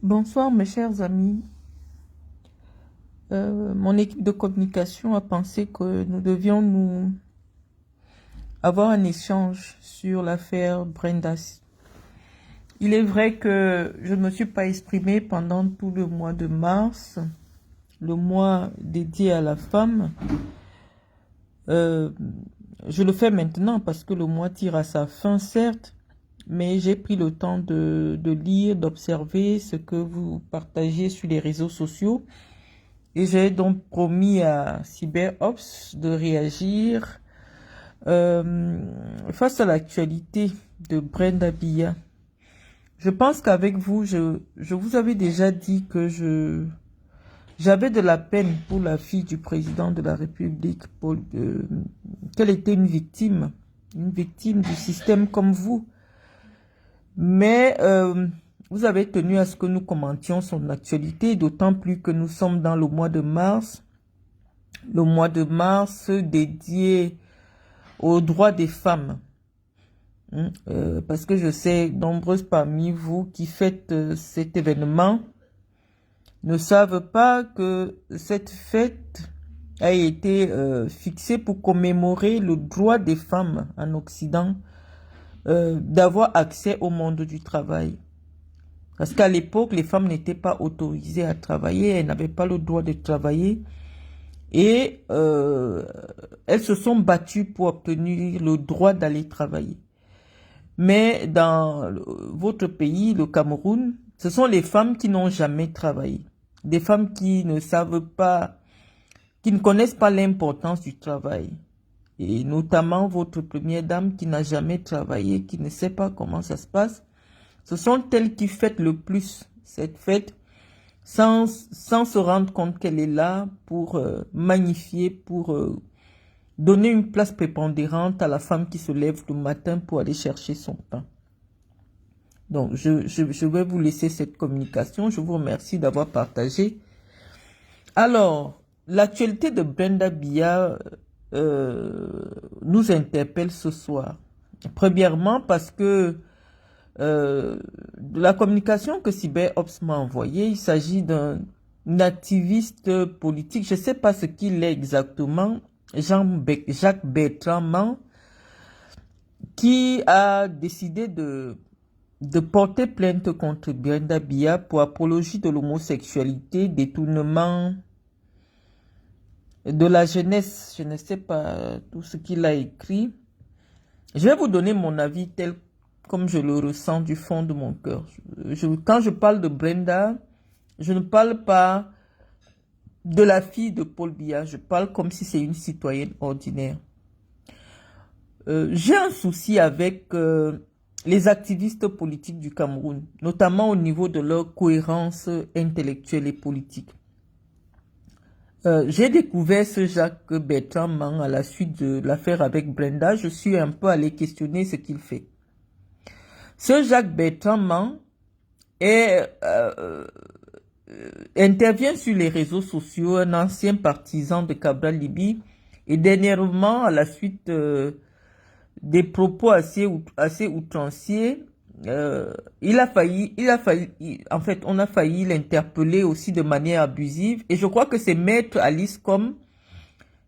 Bonsoir mes chers amis. Mon équipe de communication a pensé que nous devions nous avoir un échange sur l'affaire Brendas. Il est vrai que je ne me suis pas exprimée pendant tout le mois de mars, le mois dédié à la femme. Je le fais maintenant parce que le mois tire à sa fin, certes, mais j'ai pris le temps de lire, d'observer ce que vous partagez sur les réseaux sociaux. Et j'ai donc promis à CyberOps de réagir face à l'actualité de Brenda Biya. Je pense qu'avec vous, je vous avais déjà dit que j'avais de la peine pour la fille du président de la République, qu'elle était une victime du système comme vous. Mais vous avez tenu à ce que nous commentions son actualité, d'autant plus que nous sommes dans le mois de mars dédié aux droits des femmes. Parce que je sais, nombreuses parmi vous qui fêtent cet événement ne savent pas que cette fête a été fixée pour commémorer le droit des femmes en Occident d'avoir accès au monde du travail. Parce qu'à l'époque, les femmes n'étaient pas autorisées à travailler, elles n'avaient pas le droit de travailler. Et elles se sont battues pour obtenir le droit d'aller travailler. Mais dans votre pays, le Cameroun, ce sont les femmes qui n'ont jamais travaillé. Des femmes qui ne savent pas, qui ne connaissent pas l'importance du travail. Et notamment votre première dame qui n'a jamais travaillé, qui ne sait pas comment ça se passe. Ce sont elles qui fêtent le plus cette fête sans se rendre compte qu'elle est là pour magnifier, pour donner une place prépondérante à la femme qui se lève le matin pour aller chercher son pain. Donc, je vais vous laisser cette communication. Je vous remercie d'avoir partagé. Alors, l'actualité de Brenda Biya nous interpelle ce soir. Premièrement, parce que de la communication que CyberOps m'a envoyée, il s'agit d'un activiste politique. Je ne sais pas ce qu'il est exactement, Jacques Bertrand, qui a décidé de porter plainte contre Brenda Biya pour apologie de l'homosexualité, détournement de la jeunesse. Je ne sais pas tout ce qu'il a écrit. Je vais vous donner mon avis tel comme je le ressens du fond de mon cœur. Quand je parle de Brenda, je ne parle pas de la fille de Paul Biya, je parle comme si c'est une citoyenne ordinaire. J'ai un souci avec les activistes politiques du Cameroun, notamment au niveau de leur cohérence intellectuelle et politique. J'ai découvert ce Jacques Bertrand à la suite de l'affaire avec Brenda. Je suis un peu allé questionner ce qu'il fait. Ce Jacques Bertrand intervient sur les réseaux sociaux, un ancien partisan de Cabral Libye, et dernièrement, à la suite des propos assez outranciers, en fait, on a failli l'interpeller aussi de manière abusive, et je crois que c'est Maître Alice Com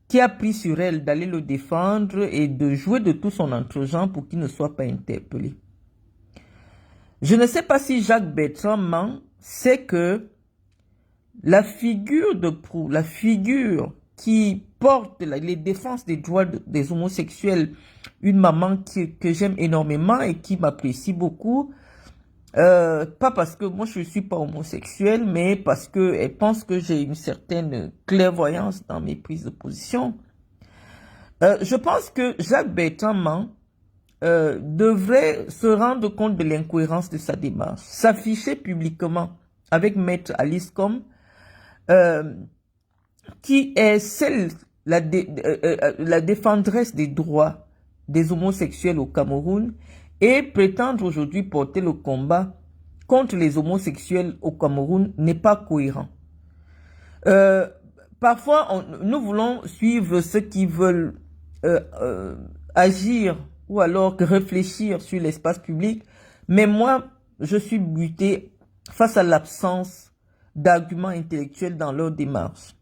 qui a pris sur elle d'aller le défendre et de jouer de tout son entre-gens pour qu'il ne soit pas interpellé. Je ne sais pas si Jacques Bertrand sait que la figure de proue, la figure qui porte les défenses des droits des homosexuels, une maman que j'aime énormément et qui m'apprécie beaucoup, pas parce que moi je ne suis pas homosexuel, mais parce qu'elle pense que j'ai une certaine clairvoyance dans mes prises de position. Je pense que Jacques Bertrand devrait se rendre compte de l'incohérence de sa démarche, s'afficher publiquement avec Maître Alice Com, qui est la défendresse des droits des homosexuels au Cameroun, et prétendre aujourd'hui porter le combat contre les homosexuels au Cameroun n'est pas cohérent. Parfois, nous voulons suivre ceux qui veulent agir ou alors réfléchir sur l'espace public, mais moi, je suis butée face à l'absence d'arguments intellectuels dans leur démarche.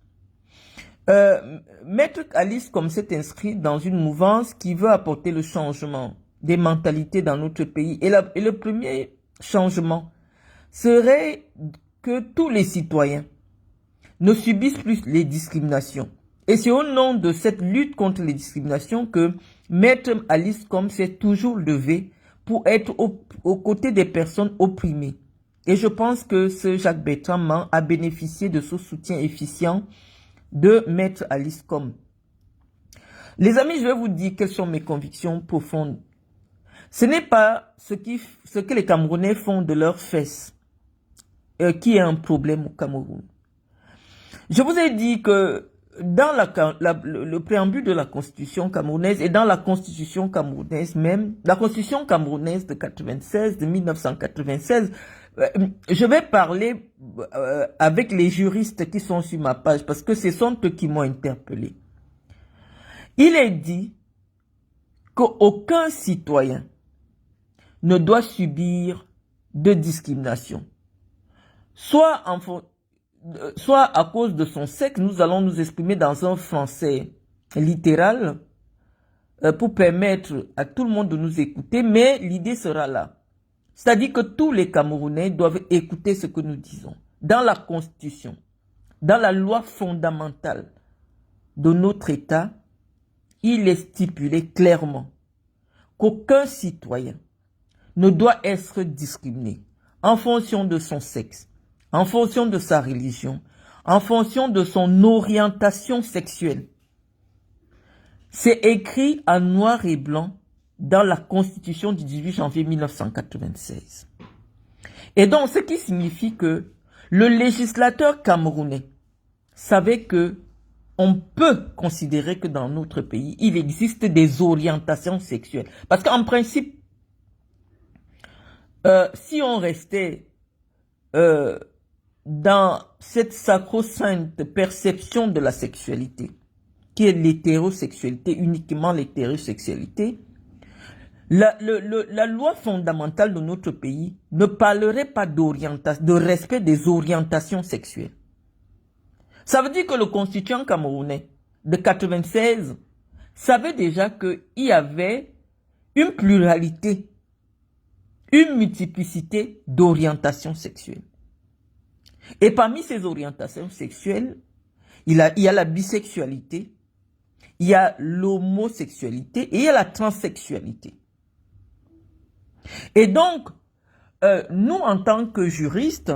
Maître Alice Combs s'est inscrit dans une mouvance qui veut apporter le changement des mentalités dans notre pays. Et le premier changement serait que tous les citoyens ne subissent plus les discriminations. Et c'est au nom de cette lutte contre les discriminations que Maître Alice Combs s'est toujours levé pour être aux côtés des personnes opprimées. Et je pense que ce Jacques Bertrand a bénéficié de ce soutien efficient de Maître Alice Combs. Les amis, je vais vous dire quelles sont mes convictions profondes. Ce n'est pas ce que les Camerounais font de leurs fesses qui est un problème au Cameroun. Je vous ai dit que dans le préambule de la Constitution camerounaise et dans la Constitution camerounaise même, la Constitution camerounaise de 1996, je vais parler avec les juristes qui sont sur ma page parce que ce sont eux qui m'ont interpellé. Il est dit qu'aucun citoyen ne doit subir de discrimination. Soit à cause de son sexe, nous allons nous exprimer dans un français littéral pour permettre à tout le monde de nous écouter, mais l'idée sera là. C'est-à-dire que tous les Camerounais doivent écouter ce que nous disons. Dans la Constitution, dans la loi fondamentale de notre État, il est stipulé clairement qu'aucun citoyen ne doit être discriminé en fonction de son sexe, en fonction de sa religion, en fonction de son orientation sexuelle. C'est écrit en noir et blanc dans la Constitution du 18 janvier 1996. Et donc, ce qui signifie que le législateur camerounais savait que on peut considérer que dans notre pays, il existe des orientations sexuelles. Parce qu'en principe, si on restait dans cette sacro-sainte perception de la sexualité, qui est l'hétérosexualité, uniquement l'hétérosexualité, la loi fondamentale de notre pays ne parlerait pas de respect des orientations sexuelles. Ça veut dire que le constituant camerounais de 96 savait déjà qu'il y avait une pluralité, une multiplicité d'orientations sexuelles. Et parmi ces orientations sexuelles, il y a la bisexualité, il y a l'homosexualité et il y a la transsexualité. Et donc, nous en tant que juristes,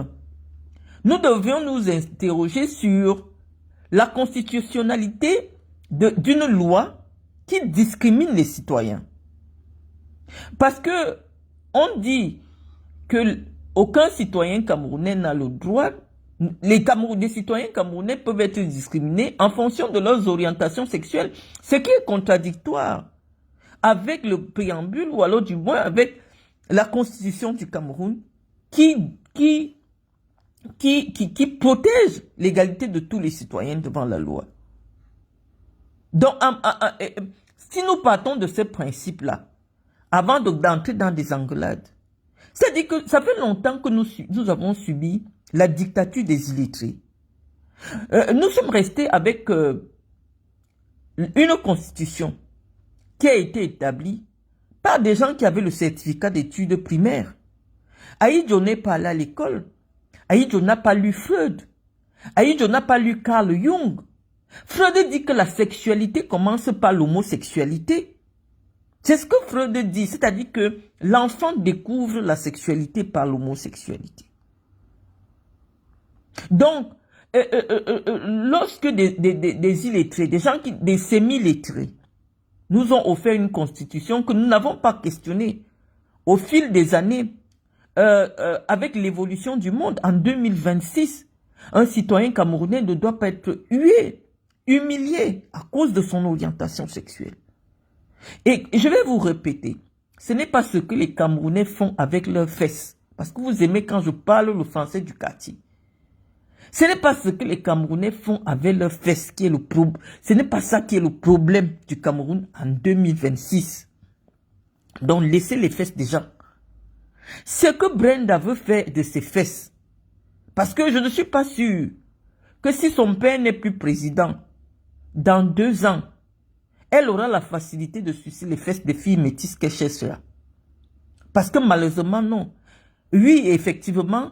nous devions nous interroger sur la constitutionnalité d'une loi qui discrimine les citoyens. Parce que on dit que aucun citoyen camerounais n'a le droit, les citoyens camerounais peuvent être discriminés en fonction de leurs orientations sexuelles, ce qui est contradictoire avec le préambule ou alors du moins avec la constitution du Cameroun qui protège l'égalité de tous les citoyens devant la loi. Donc, si nous partons de ce principe-là, avant d'entrer dans des engueulades, c'est-à-dire que ça fait longtemps que nous avons subi la dictature des illettrés. Nous sommes restés avec une constitution qui a été établie par des gens qui avaient le certificat d'études primaires. Aïdjo n'est pas allé à l'école. Aïdjo n'a pas lu Freud. Aïdjo n'a pas lu Carl Jung. Freud dit que la sexualité commence par l'homosexualité. C'est ce que Freud dit, c'est-à-dire que l'enfant découvre la sexualité par l'homosexualité. Donc, lorsque des illettrés, des semi-lettrés, nous ont offert une constitution que nous n'avons pas questionnée au fil des années, avec l'évolution du monde, en 2026, un citoyen camerounais ne doit pas être hué, humilié à cause de son orientation sexuelle. Et je vais vous répéter, ce n'est pas ce que les Camerounais font avec leurs fesses, parce que vous aimez quand je parle le français du quartier. Ce n'est pas ce que les Camerounais font avec leurs fesses qui est le problème. Ce n'est pas ça qui est le problème du Cameroun en 2026. Donc laissez les fesses des gens. Ce que Brenda veut faire de ses fesses, Parce que je ne suis pas sûr que si son père n'est plus président, dans 2 ans, elle aura la facilité de sucer les fesses des filles métisses qu'elle cherche là. Parce que malheureusement, non. Oui, effectivement,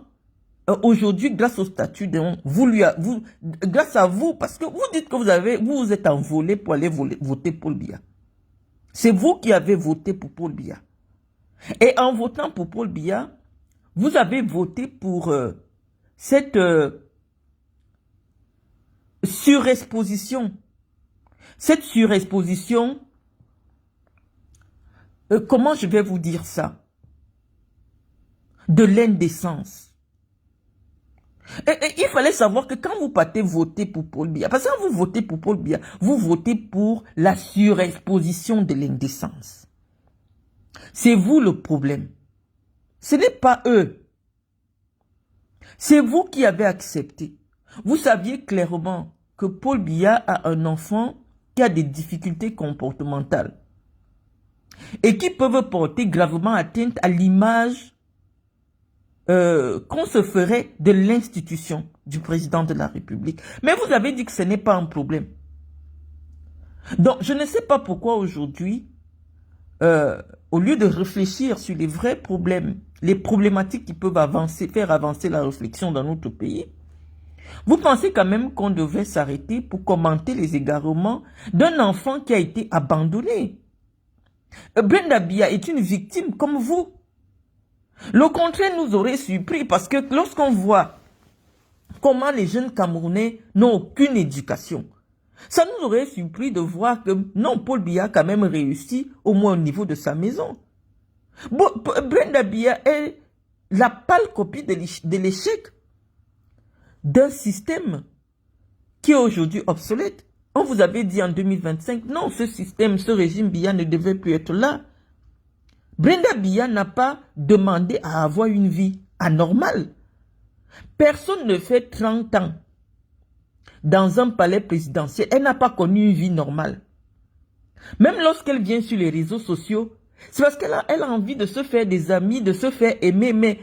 aujourd'hui, grâce au statut, grâce à vous, parce que vous dites que vous êtes envolé pour aller voter Paul Biya. C'est vous qui avez voté pour Paul Biya. Et en votant pour Paul Biya, vous avez voté pour cette surexposition. Cette surexposition, comment je vais vous dire ça? De l'indécence. Et il fallait savoir que quand vous partez voter pour Paul Biya, parce que quand vous votez pour Paul Biya, vous votez pour la surexposition de l'indécence. C'est vous le problème. Ce n'est pas eux. C'est vous qui avez accepté. Vous saviez clairement que Paul Biya a un enfant qui a des difficultés comportementales et qui peuvent porter gravement atteinte à l'image qu'on se ferait de l'institution du président de la République. Mais vous avez dit que ce n'est pas un problème. Donc, je ne sais pas pourquoi aujourd'hui, au lieu de réfléchir sur les vrais problèmes, les problématiques qui peuvent faire avancer la réflexion dans notre pays, vous pensez quand même qu'on devait s'arrêter pour commenter les égarements d'un enfant qui a été abandonné. Brenda Biya est une victime comme vous. Le contraire nous aurait surpris parce que lorsqu'on voit comment les jeunes Camerounais n'ont aucune éducation, ça nous aurait surpris de voir que non, Paul Biya a quand même réussi au moins au niveau de sa maison. Brenda Biya est la pâle copie de l'échec d'un système qui est aujourd'hui obsolète. On vous avait dit en 2025, non, ce système, ce régime Biya ne devait plus être là. Brenda Biya n'a pas demandé à avoir une vie anormale. Personne ne fait 30 ans dans un palais présidentiel. Elle n'a pas connu une vie normale. Même lorsqu'elle vient sur les réseaux sociaux, c'est parce qu'elle a envie de se faire des amis, de se faire aimer, mais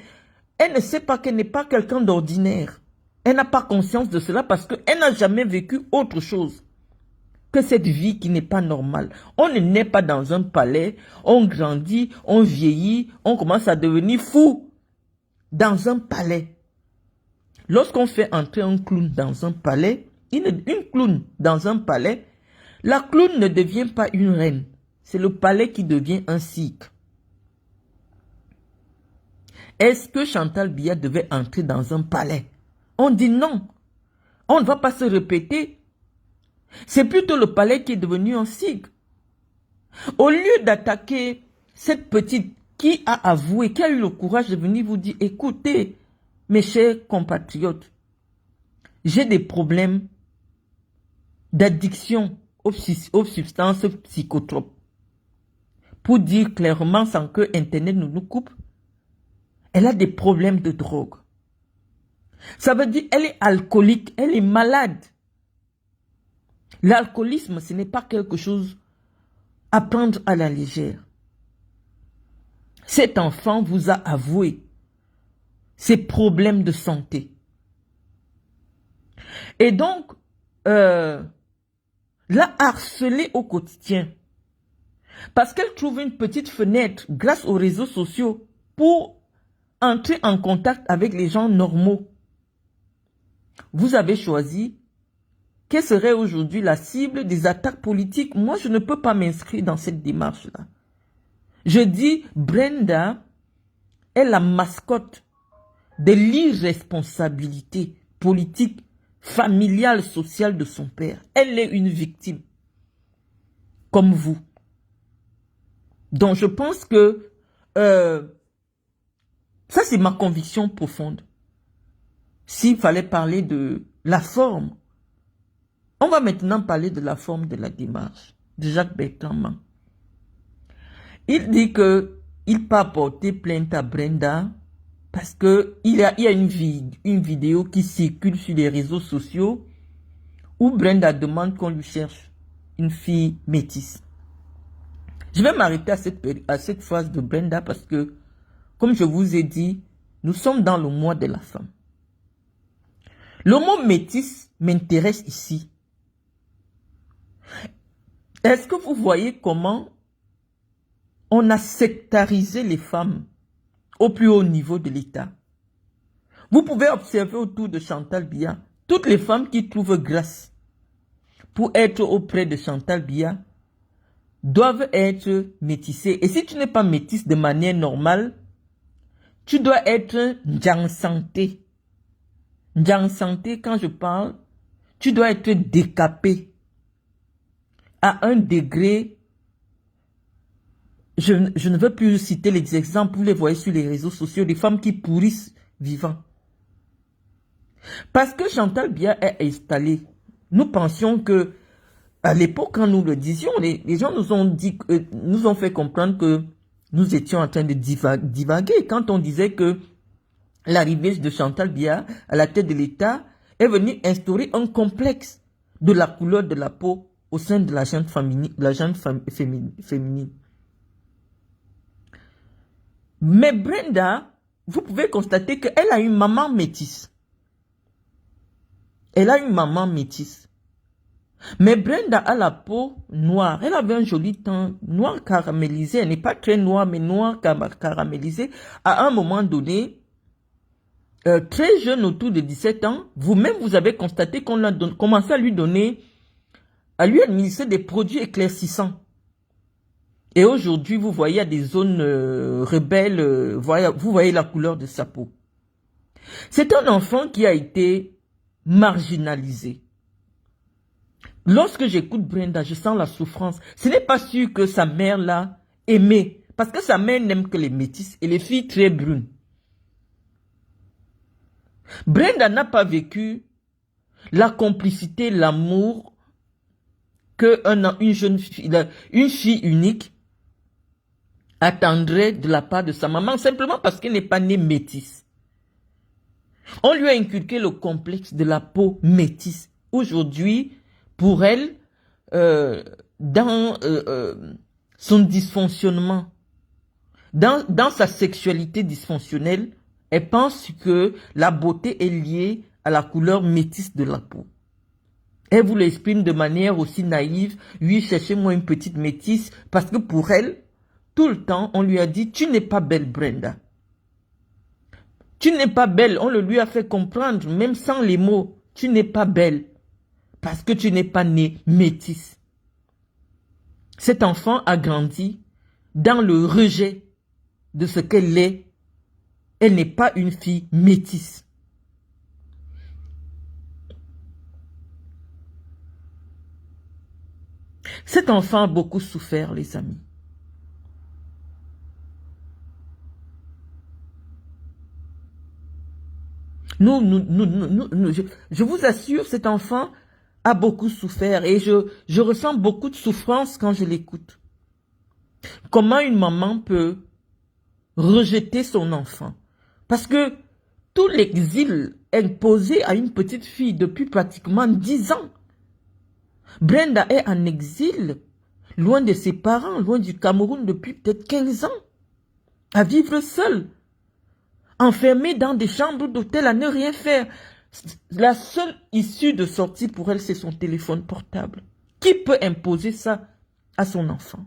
elle ne sait pas qu'elle n'est pas quelqu'un d'ordinaire. Elle n'a pas conscience de cela parce qu'elle n'a jamais vécu autre chose que cette vie qui n'est pas normale. On ne naît pas dans un palais, on grandit, on vieillit, on commence à devenir fou dans un palais. Lorsqu'on fait entrer un clown dans un palais, une clown dans un palais, la clown ne devient pas une reine. C'est le palais qui devient un cirque. Est-ce que Chantal Biya devait entrer dans un palais? On dit non. On ne va pas se répéter. C'est plutôt le palais qui est devenu un cirque. Au lieu d'attaquer cette petite qui a avoué, qui a eu le courage de venir vous dire, écoutez, mes chers compatriotes, j'ai des problèmes d'addiction aux substances psychotropes. Pour dire clairement, sans que Internet nous coupe, elle a des problèmes de drogue. Ça veut dire qu'elle est alcoolique, elle est malade. L'alcoolisme, ce n'est pas quelque chose à prendre à la légère. Cet enfant vous a avoué ses problèmes de santé. Et donc, l'a harcelé au quotidien. Parce qu'elle trouve une petite fenêtre grâce aux réseaux sociaux pour entrer en contact avec les gens normaux. Vous avez choisi quelle serait aujourd'hui la cible des attaques politiques. Moi, je ne peux pas m'inscrire dans cette démarche-là. Je dis, Brenda est la mascotte de l'irresponsabilité politique, familiale, sociale de son père. Elle est une victime, comme vous. Donc, je pense que ça, c'est ma conviction profonde. S'il fallait parler de la forme, on va maintenant parler de la forme de la démarche de Jacques-Bertrand. Il dit qu'il peut porter plainte à Brenda parce qu'il y a une vidéo qui circule sur les réseaux sociaux où Brenda demande qu'on lui cherche une fille métisse. Je vais m'arrêter à cette phrase de Brenda parce que, comme je vous ai dit, nous sommes dans le mois de la femme. Le mot métis m'intéresse ici. Est-ce que vous voyez comment on a sectarisé les femmes au plus haut niveau de l'État? Vous pouvez observer autour de Chantal Biya, toutes les femmes qui trouvent grâce pour être auprès de Chantal Biya doivent être métissées. Et si tu n'es pas métisse de manière normale, tu dois être Njang Santé. Njang Santé, quand je parle, tu dois être décapé à un degré. Je ne veux plus citer les exemples, vous les voyez sur les réseaux sociaux, des femmes qui pourrissent vivants. Parce que Chantal Biya est installée. Nous pensions que, à l'époque, quand nous le disions, les gens nous ont fait comprendre que nous étions en train de divaguer. Quand on disait que l'arrivée de Chantal Biya à la tête de l'État est venue instaurer un complexe de la couleur de la peau au sein de la gente féminine. Mais Brenda, vous pouvez constater qu'elle a une maman métisse. Elle a une maman métisse. Mais Brenda a la peau noire. Elle avait un joli teint noir caramélisé. Elle n'est pas très noire, mais noir caramélisé. À un moment donné, très jeune, autour de 17 ans, vous-même, vous avez constaté qu'on a commencé à lui administrer des produits éclaircissants. Et aujourd'hui, vous voyez, il y a des zones rebelles, vous voyez la couleur de sa peau. C'est un enfant qui a été marginalisé. Lorsque j'écoute Brenda, je sens la souffrance. Ce n'est pas sûr que sa mère l'a aimée, parce que sa mère n'aime que les métisses et les filles très brunes. Brenda n'a pas vécu la complicité, l'amour que une fille unique attendrait de la part de sa maman, simplement parce qu'elle n'est pas née métisse. On lui a inculqué le complexe de la peau métisse. Aujourd'hui, pour elle, dans son dysfonctionnement, dans sa sexualité dysfonctionnelle, elle pense que la beauté est liée à la couleur métisse de la peau. Elle vous l'exprime de manière aussi naïve. Oui, cherchez-moi une petite métisse, parce que pour elle, tout le temps, on lui a dit, tu n'es pas belle, Brenda. Tu n'es pas belle. On le lui a fait comprendre, même sans les mots. Tu n'es pas belle. Parce que tu n'es pas née métisse. Cet enfant a grandi dans le rejet de ce qu'elle est. Elle n'est pas une fille métisse. Cet enfant a beaucoup souffert, les amis. Je vous assure, cet enfant a beaucoup souffert et je ressens beaucoup de souffrance quand je l'écoute. Comment une maman peut rejeter son enfant? Parce que tout l'exil imposé à une petite fille depuis pratiquement 10 ans. Brenda est en exil, loin de ses parents, loin du Cameroun depuis peut-être 15 ans, à vivre seule, enfermée dans des chambres d'hôtel à ne rien faire. La seule issue de sortie pour elle, c'est son téléphone portable. Qui peut imposer ça à son enfant?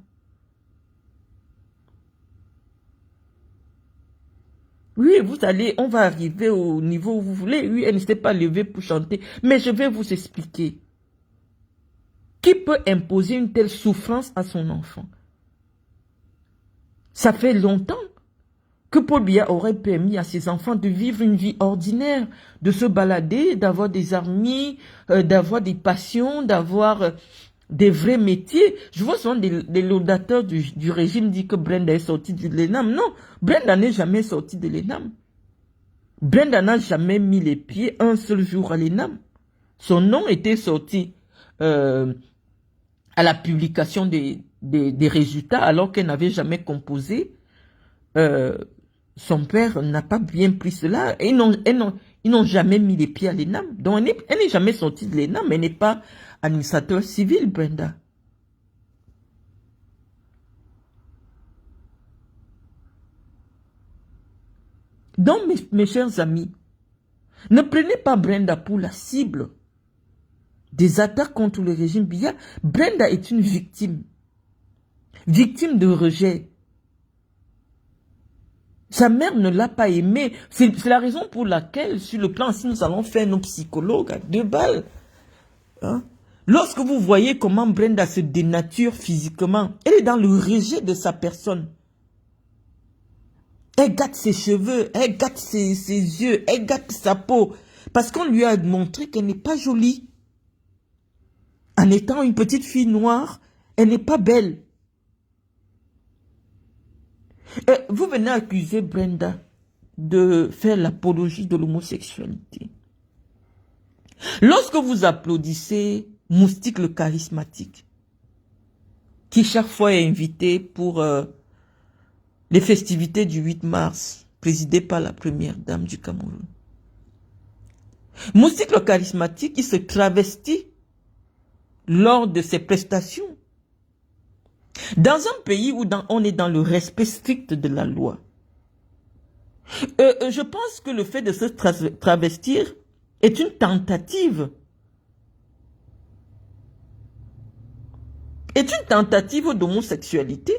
Oui, on va arriver au niveau où vous voulez. Oui, elle ne s'est pas levée pour chanter. Mais je vais vous expliquer. Qui peut imposer une telle souffrance à son enfant? Ça fait longtemps que Paul Biya aurait permis à ses enfants de vivre une vie ordinaire, de se balader, d'avoir des amis, d'avoir des passions, d'avoir des vrais métiers. Je vois souvent des laudateurs du régime dire que Brenda est sortie de l'ENAM. Non, Brenda n'est jamais sortie de l'ENAM. Brenda n'a jamais mis les pieds un seul jour à l'ENAM. Son nom était sorti à la publication des résultats alors qu'elle n'avait jamais composé. Son père n'a pas bien pris cela. Ils n'ont jamais mis les pieds à l'ENAM. Donc, elle n'est jamais sortie de l'ENAM. Elle n'est pas administrateur civil, Brenda. Donc, mes chers amis, Ne prenez pas Brenda pour la cible des attaques contre le régime Biya. Brenda est une victime. Victime de rejet. Sa mère ne l'a pas aimée. C'est la raison pour laquelle, sur le plan, si nous allons faire nos psychologues à 2 balles, hein, lorsque vous voyez comment Brenda se dénature physiquement, elle est dans le rejet de sa personne. Elle gâte ses cheveux, elle gâte ses yeux, elle gâte sa peau. Parce qu'on lui a montré qu'elle n'est pas jolie. En étant une petite fille noire, elle n'est pas belle. Vous venez accuser Brenda de faire l'apologie de l'homosexualité. Lorsque vous applaudissez Moustique le charismatique, qui chaque fois est invité pour les festivités du 8 mars, présidées par la première dame du Cameroun. Moustique le charismatique, il se travestit lors de ses prestations. Dans un pays où on est dans le respect strict de la loi, je pense que le fait de se travestir est une tentative. D'homosexualité.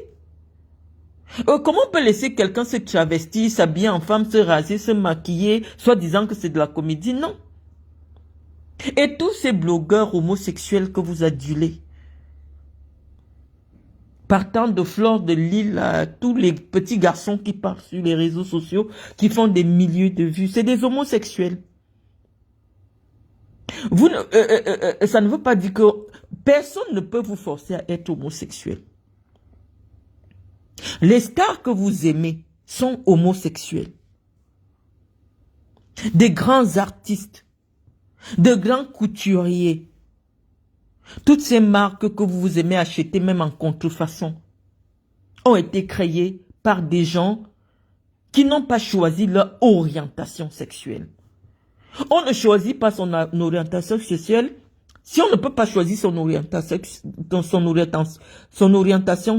Comment on peut laisser quelqu'un se travestir, s'habiller en femme, se raser, se maquiller, soit disant que c'est de la comédie? Non. Et tous ces blogueurs homosexuels que vous adulez, partant de Flore de Lille à tous les petits garçons qui partent sur les réseaux sociaux, qui font des milliers de vues, c'est des homosexuels. Ça ne veut pas dire que personne ne peut vous forcer à être homosexuel. Les stars que vous aimez sont homosexuels. Des grands artistes, de grands couturiers. Toutes ces marques que vous aimez acheter, même en contrefaçon, ont été créées par des gens qui n'ont pas choisi leur orientation sexuelle. On ne choisit pas son orientation sexuelle. Si on ne peut pas choisir son orientation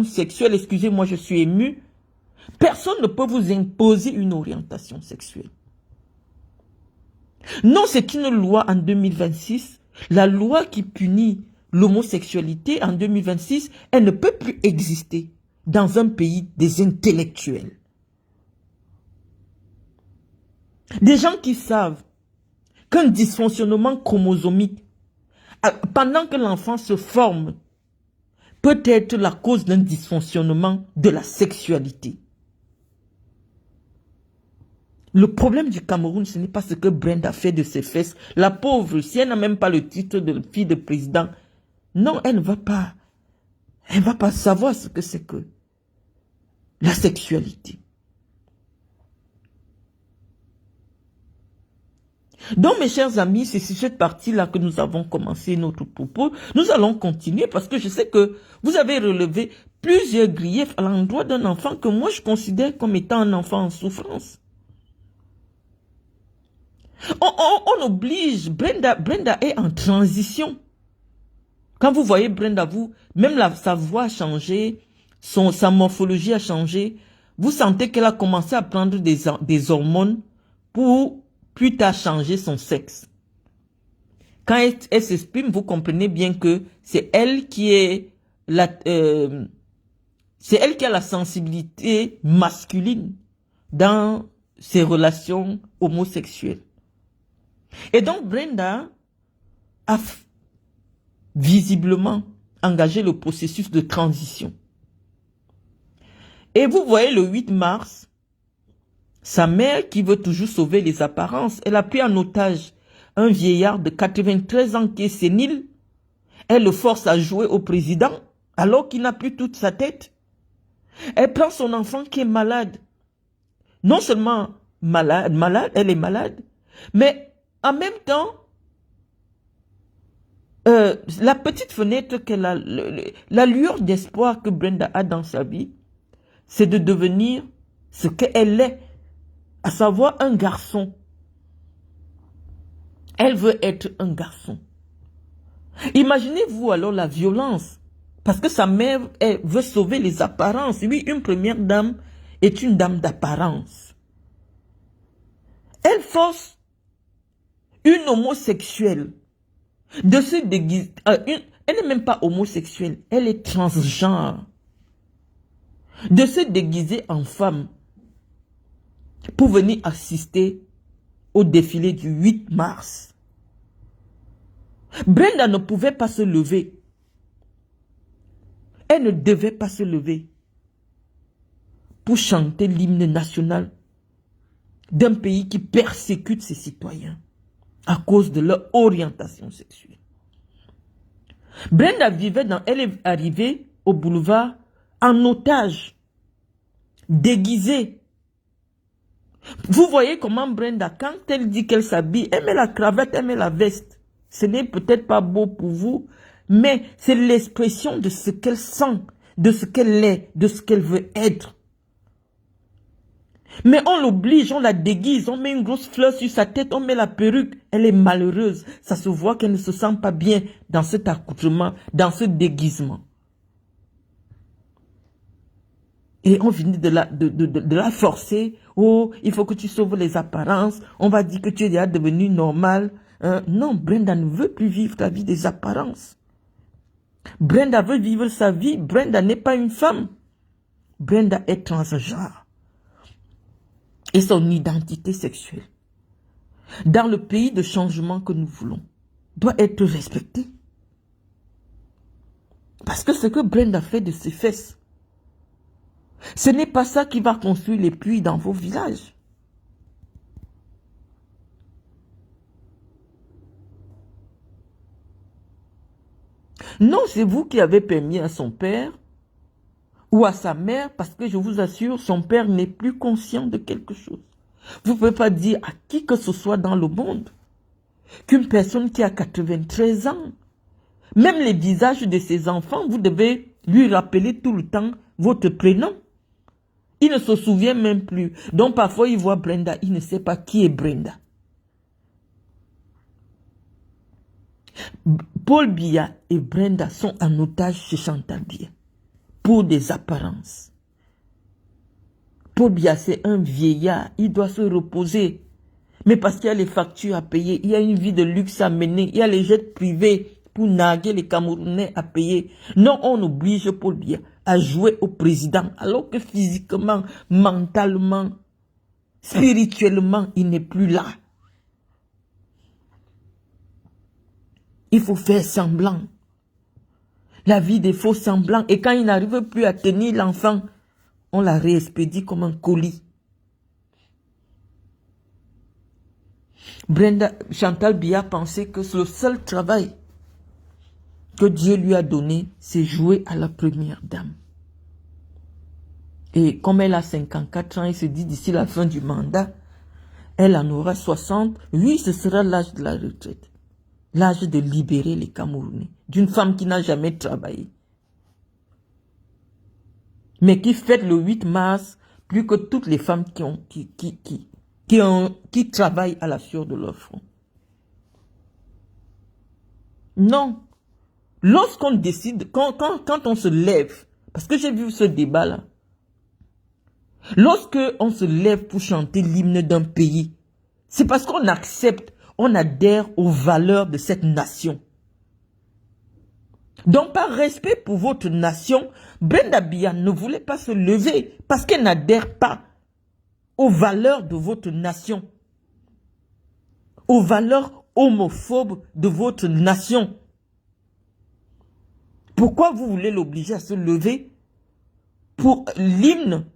sexuelle, excusez-moi, je suis ému, personne ne peut vous imposer une orientation sexuelle. Non, c'est une loi en 2026, la loi qui punit l'homosexualité en 2026, elle ne peut plus exister dans un pays des intellectuels. Des gens qui savent qu'un dysfonctionnement chromosomique, pendant que l'enfant se forme, peut être la cause d'un dysfonctionnement de la sexualité. Le problème du Cameroun, ce n'est pas ce que Brenda fait de ses fesses. La pauvre, si elle n'a même pas le titre de fille de président, non, elle ne va pas savoir ce que c'est que la sexualité. Donc, mes chers amis, c'est sur cette partie-là que nous avons commencé notre propos. Nous allons continuer parce que je sais que vous avez relevé plusieurs griefs à l'endroit d'un enfant que moi je considère comme étant un enfant en souffrance. On oblige, Brenda est en transition. Quand vous voyez Brenda, même sa voix a changé, sa morphologie a changé, vous sentez qu'elle a commencé à prendre des hormones pour plus tard changer son sexe. Quand elle s'exprime, vous comprenez bien que c'est elle qui est c'est elle qui a la sensibilité masculine dans ses relations homosexuelles. Et donc Brenda a visiblement engagé le processus de transition. Et vous voyez le 8 mars, sa mère qui veut toujours sauver les apparences, elle a pris en otage un vieillard de 93 ans qui est sénile. Elle le force à jouer au président alors qu'il n'a plus toute sa tête. Elle prend son enfant qui est malade. Non seulement malade, elle est malade, mais en même temps, la petite fenêtre qu'elle a, la lueur d'espoir que Brenda a dans sa vie, c'est de devenir ce qu'elle est, à savoir un garçon. Elle veut être un garçon. Imaginez-vous alors la violence, parce que sa mère veut sauver les apparences. Oui, une première dame est une dame d'apparence. Elle force une homosexuelle de se déguiser, elle n'est même pas homosexuelle, elle est transgenre, de se déguiser en femme pour venir assister au défilé du 8 mars. Brenda ne pouvait pas se lever. Elle ne devait pas se lever pour chanter l'hymne national d'un pays qui persécute ses citoyens à cause de leur orientation sexuelle. Brenda elle est arrivée au boulevard en otage, déguisée. Vous voyez comment Brenda, quand elle dit qu'elle s'habille, elle met la cravate, elle met la veste. Ce n'est peut-être pas beau pour vous, mais c'est l'expression de ce qu'elle sent, de ce qu'elle est, de ce qu'elle veut être. Mais on l'oblige, on la déguise, on met une grosse fleur sur sa tête, on met la perruque. Elle est malheureuse. Ça se voit qu'elle ne se sent pas bien dans cet accoutrement, dans ce déguisement. Et on finit de la forcer. Oh, il faut que tu sauves les apparences. On va dire que tu es déjà devenu normal. Non, Brenda ne veut plus vivre la vie des apparences. Brenda veut vivre sa vie. Brenda n'est pas une femme. Brenda est transgenre. Et son identité sexuelle, dans le pays de changement que nous voulons, doit être respectée. Parce que ce que Brenda fait de ses fesses, ce n'est pas ça qui va construire les puits dans vos villages. Non, c'est vous qui avez permis à son père ou à sa mère, parce que je vous assure, son père n'est plus conscient de quelque chose. Vous ne pouvez pas dire à qui que ce soit dans le monde qu'une personne qui a 93 ans, même les visages de ses enfants, vous devez lui rappeler tout le temps votre prénom. Il ne se souvient même plus. Donc parfois il voit Brenda, il ne sait pas qui est Brenda. Paul Biya et Brenda sont en otage chez Chantal Biya pour des apparences. Paul Biya, c'est un vieillard, il doit se reposer. Mais parce qu'il y a les factures à payer, il y a une vie de luxe à mener, il y a les jets privés pour narguer les Camerounais à payer. Non, on oblige Paul Biya à jouer au président, alors que physiquement, mentalement, spirituellement, il n'est plus là. Il faut faire semblant. La vie des faux semblants. Et quand il n'arrive plus à tenir l'enfant, on la réexpédie comme un colis. Chantal Biya pensait que le seul travail que Dieu lui a donné, c'est jouer à la première dame. Et comme elle a 54 ans, il se dit d'ici la fin du mandat, elle en aura 60. Oui, ce sera l'âge de la retraite. L'âge de libérer les Camerounais d'une femme qui n'a jamais travaillé. Mais qui fête le 8 mars plus que toutes les femmes qui travaillent à la sueur de leur front. Non. Lorsqu'on décide, quand on se lève, parce que j'ai vu ce débat-là, lorsque on se lève pour chanter l'hymne d'un pays, c'est parce qu'on accepte, on adhère aux valeurs de cette nation. Donc, par respect pour votre nation, Brenda Biya ne voulait pas se lever parce qu'elle n'adhère pas aux valeurs de votre nation, aux valeurs homophobes de votre nation. Pourquoi vous voulez l'obliger à se lever pour l'hymne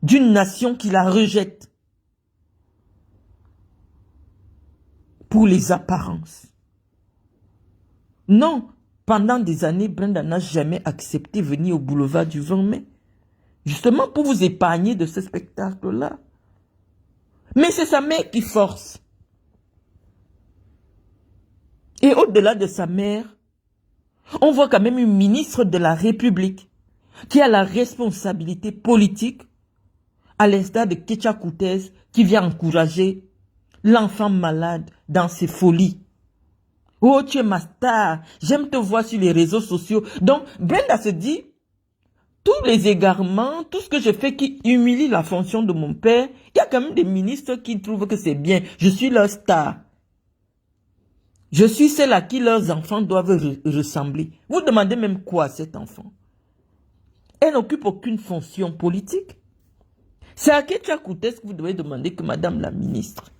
d'une nation qui la rejette? Pour les apparences. Non, pendant des années, Brenda n'a jamais accepté de venir au boulevard du 20 mai. Justement pour vous épargner de ce spectacle-là. Mais c'est sa mère qui force. Et au-delà de sa mère, on voit quand même une ministre de la République qui a la responsabilité politique, à l'instar de Ketia Koutez, qui vient encourager l'enfant malade dans ses folies. Oh, tu es ma star, j'aime te voir sur les réseaux sociaux. Donc, Brenda se dit, tous les égarements, tout ce que je fais qui humilie la fonction de mon père, il y a quand même des ministres qui trouvent que c'est bien. Je suis leur star. Je suis celle à qui leurs enfants doivent ressembler. Vous demandez même quoi à cet enfant? Elle n'occupe aucune fonction politique. C'est à Ketia Koutes que vous devez demander que madame la ministre.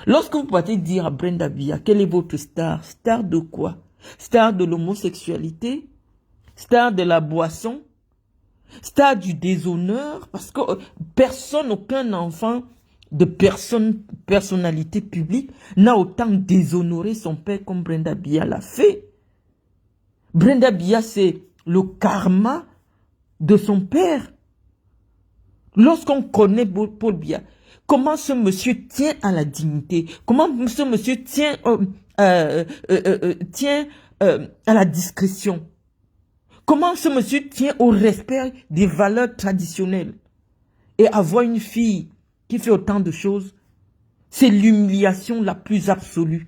Lorsque vous partez dire à Brenda Biya, quelle est votre star? Star de quoi? Star de l'homosexualité? Star de la boisson? Star du déshonneur? Parce que personne, aucun enfant de personnalité publique n'a autant déshonoré son père comme Brenda Biya l'a fait. Brenda Biya, c'est le karma de son père. Lorsqu'on connaît Paul Biya, comment ce monsieur tient à la dignité, comment ce monsieur tient, à la discrétion, comment ce monsieur tient au respect des valeurs traditionnelles. Et avoir une fille qui fait autant de choses, c'est l'humiliation la plus absolue.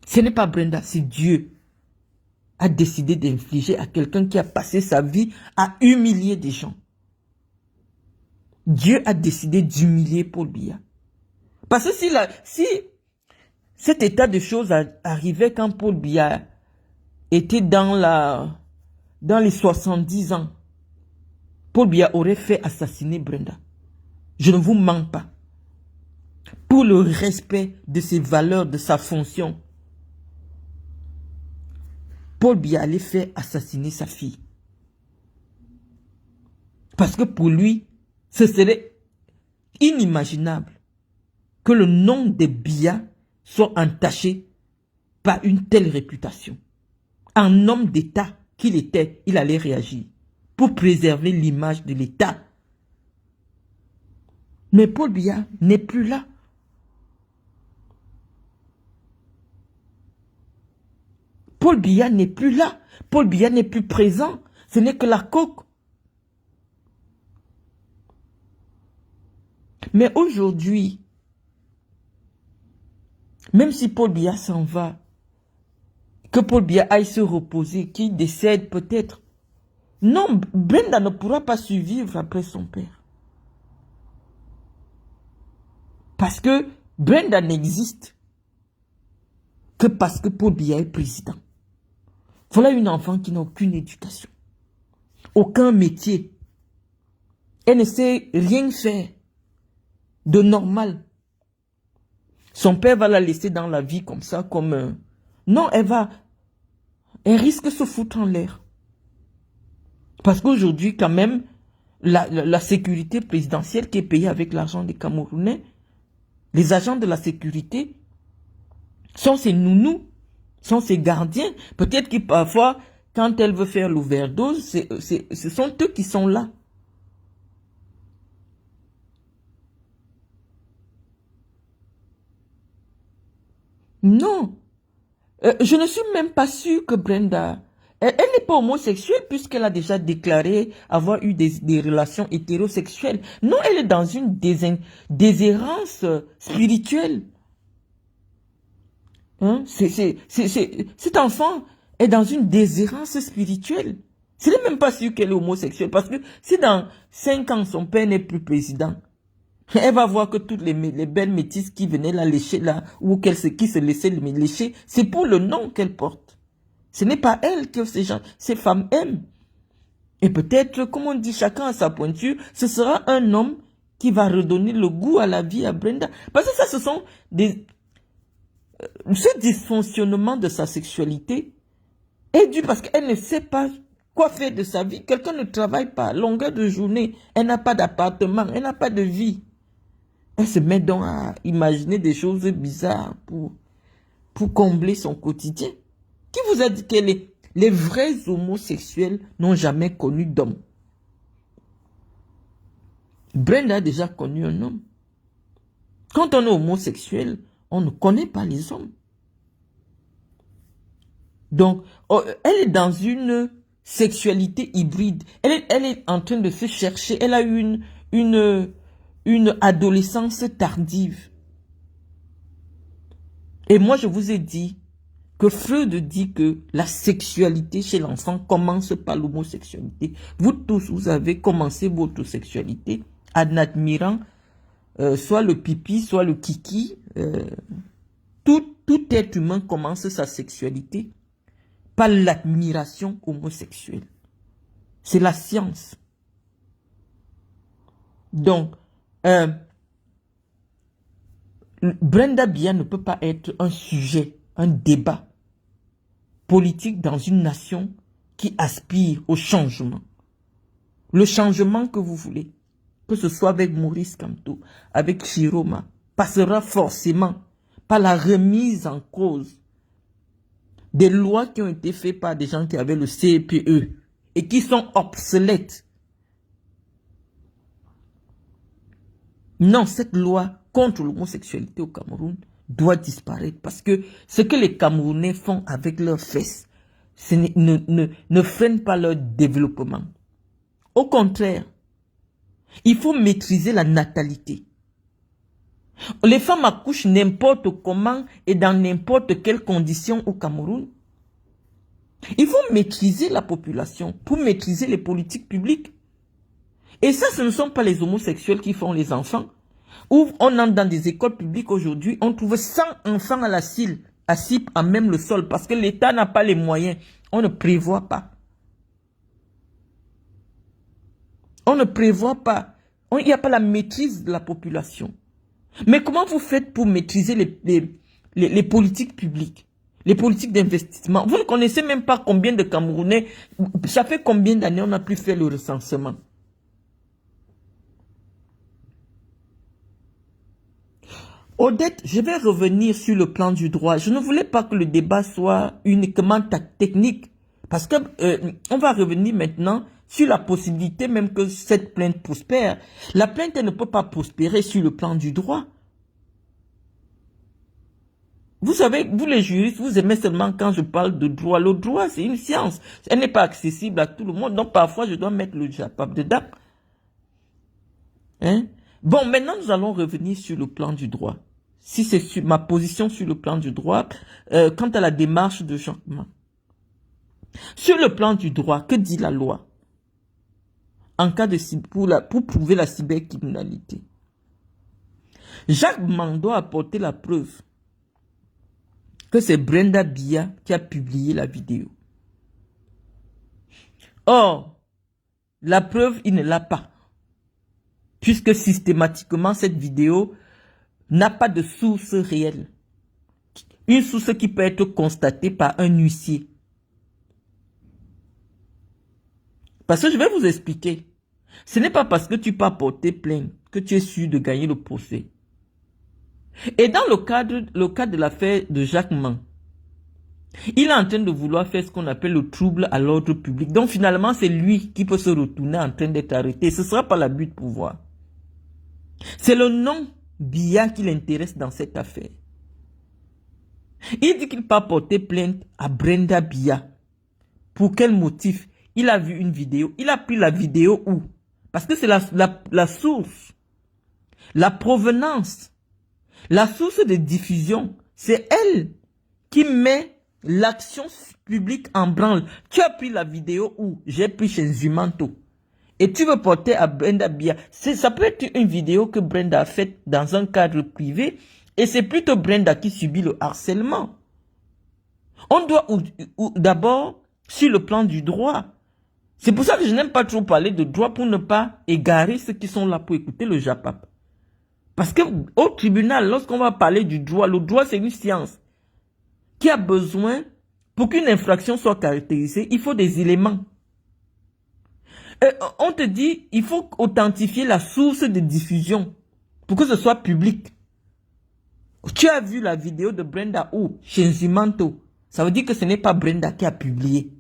Ce n'est pas Brenda, c'est Dieu a décidé d'infliger à quelqu'un qui a passé sa vie à humilier des gens. Dieu a décidé d'humilier Paul Biya. Parce que si cet état de choses arrivait quand Paul Biya était dans les 70 ans, Paul Biya aurait fait assassiner Brenda. Je ne vous mens pas. Pour le respect de ses valeurs, de sa fonction, Paul Biya allait faire assassiner sa fille. Parce que pour lui, ce serait inimaginable que le nom de Biya soit entaché par une telle réputation. En homme d'État qu'il était, il allait réagir pour préserver l'image de l'État. Mais Paul Biya n'est plus là. Paul Biya n'est plus là. Paul Biya n'est plus présent. Ce n'est que la coque. Mais aujourd'hui, même si Paul Biya s'en va, que Paul Biya aille se reposer, qu'il décède peut-être, non, Brenda ne pourra pas survivre après son père. Parce que Brenda n'existe que parce que Paul Biya est président. Voilà une enfant qui n'a aucune éducation, aucun métier. Elle ne sait rien faire de normal. Son père va la laisser dans la vie comme ça, comme... Non, elle risque de se foutre en l'air. Parce qu'aujourd'hui, quand même, la sécurité présidentielle qui est payée avec l'argent des Camerounais, les agents de la sécurité sont ces nounous, sont ces gardiens. Peut-être que parfois, quand elle veut faire l'overdose, ce sont eux qui sont là. Non. Je ne suis même pas sûre que Brenda... Elle n'est pas homosexuelle puisqu'elle a déjà déclaré avoir eu des relations hétérosexuelles. Non, elle est dans une déshérence spirituelle. Hein? Cet enfant est dans une déshérence spirituelle. Ce n'est même pas sûr qu'elle est homosexuelle parce que si dans 5 ans son père n'est plus président, elle va voir que toutes les belles métisses qui venaient la lécher là, ou qui se laissaient lécher, c'est pour le nom qu'elle porte. Ce n'est pas elle que ces femmes aiment. Et peut-être, comme on dit, chacun a sa pointure, ce sera un homme qui va redonner le goût à la vie à Brenda. Parce que ça, ce sont ce dysfonctionnement de sa sexualité est dû parce qu'elle ne sait pas quoi faire de sa vie. Quelqu'un ne travaille pas, longueur de journée, elle n'a pas d'appartement, elle n'a pas de vie. Elle se met donc à imaginer des choses bizarres pour combler son quotidien. Qui vous a dit que les vrais homosexuels n'ont jamais connu d'homme? Brenda a déjà connu un homme. Quand on est homosexuel, on ne connaît pas les hommes. Donc, elle est dans une sexualité hybride. Elle est en train de se chercher. Elle a eu une adolescence tardive. Et moi, je vous ai dit que Freud dit que la sexualité chez l'enfant commence par l'homosexualité. Vous tous, vous avez commencé votre sexualité en admirant soit le pipi, soit le kiki. Tout être humain commence sa sexualité par l'admiration homosexuelle. C'est la science. Donc, Brenda Biya ne peut pas être un sujet, un débat politique dans une nation qui aspire au changement. Le changement que vous voulez, que ce soit avec Maurice Kamto, avec Chiroma, passera forcément par la remise en cause des lois qui ont été faites par des gens qui avaient le CPE et qui sont obsolètes. Non, cette loi contre l'homosexualité au Cameroun doit disparaître parce que ce que les Camerounais font avec leurs fesses ne freine pas leur développement. Au contraire, il faut maîtriser la natalité. Les femmes accouchent n'importe comment et dans n'importe quelle condition au Cameroun. Il faut maîtriser la population pour maîtriser les politiques publiques. Et ça, ce ne sont pas les homosexuels qui font les enfants. Où on entre dans des écoles publiques aujourd'hui, on trouve 100 enfants à l'asile, assis à même le sol, parce que l'État n'a pas les moyens. On ne prévoit pas. On ne prévoit pas. Il n'y a pas la maîtrise de la population. Mais comment vous faites pour maîtriser les politiques publiques, les politiques d'investissement? Vous ne connaissez même pas combien de Camerounais, ça fait combien d'années on n'a plus fait le recensement? Odette, je vais revenir sur le plan du droit. Je ne voulais pas que le débat soit uniquement technique, parce que on va revenir maintenant sur la possibilité même que cette plainte prospère. La plainte, elle ne peut pas prospérer sur le plan du droit. Vous savez, vous les juristes, vous aimez seulement quand je parle de droit. Le droit, c'est une science. Elle n'est pas accessible à tout le monde. Donc, parfois, je dois mettre le JAPAP dedans. Hein? Bon, maintenant, nous allons revenir sur le plan du droit. Si c'est ma position sur le plan du droit, quant à la démarche de Jacques Ma. Sur le plan du droit, que dit la loi? En cas de pour prouver la cybercriminalité. Jacques Ma doit apporter la preuve que c'est Brenda Biya qui a publié la vidéo. Or, la preuve, il ne l'a pas. Puisque systématiquement, cette vidéo n'a pas de source réelle. Une source qui peut être constatée par un huissier. Parce que je vais vous expliquer. Ce n'est pas parce que tu peux apporter plainte que tu es sûr de gagner le procès. Et dans le cadre de l'affaire de Jacques Ma, il est en train de vouloir faire ce qu'on appelle le trouble à l'ordre public. Donc finalement, c'est lui qui peut se retourner en train d'être arrêté. Ce ne sera pas l'abus de pouvoir. C'est le nom Biya qui l'intéresse dans cette affaire. Il dit qu'il peut porter plainte à Brenda Biya. Pour quel motif? Il a vu une vidéo. Il a pris la vidéo où? Parce que c'est la source, la provenance, la source de diffusion. C'est elle qui met l'action publique en branle. Tu as pris la vidéo où? J'ai pris chez Zumanto. Et tu veux porter à Brenda Biya. Ça peut être une vidéo que Brenda a faite dans un cadre privé. Et c'est plutôt Brenda qui subit le harcèlement. On doit d'abord, sur le plan du droit. C'est pour ça que je n'aime pas trop parler de droit pour ne pas égarer ceux qui sont là pour écouter le JAPAP. Parce que au tribunal, lorsqu'on va parler du droit, le droit c'est une science qui a besoin, pour qu'une infraction soit caractérisée, il faut des éléments. On te dit, il faut authentifier la source de diffusion pour que ce soit public. Tu as vu la vidéo de Brenda où? Chez Zumanto. Ça veut dire que ce n'est pas Brenda qui a publié.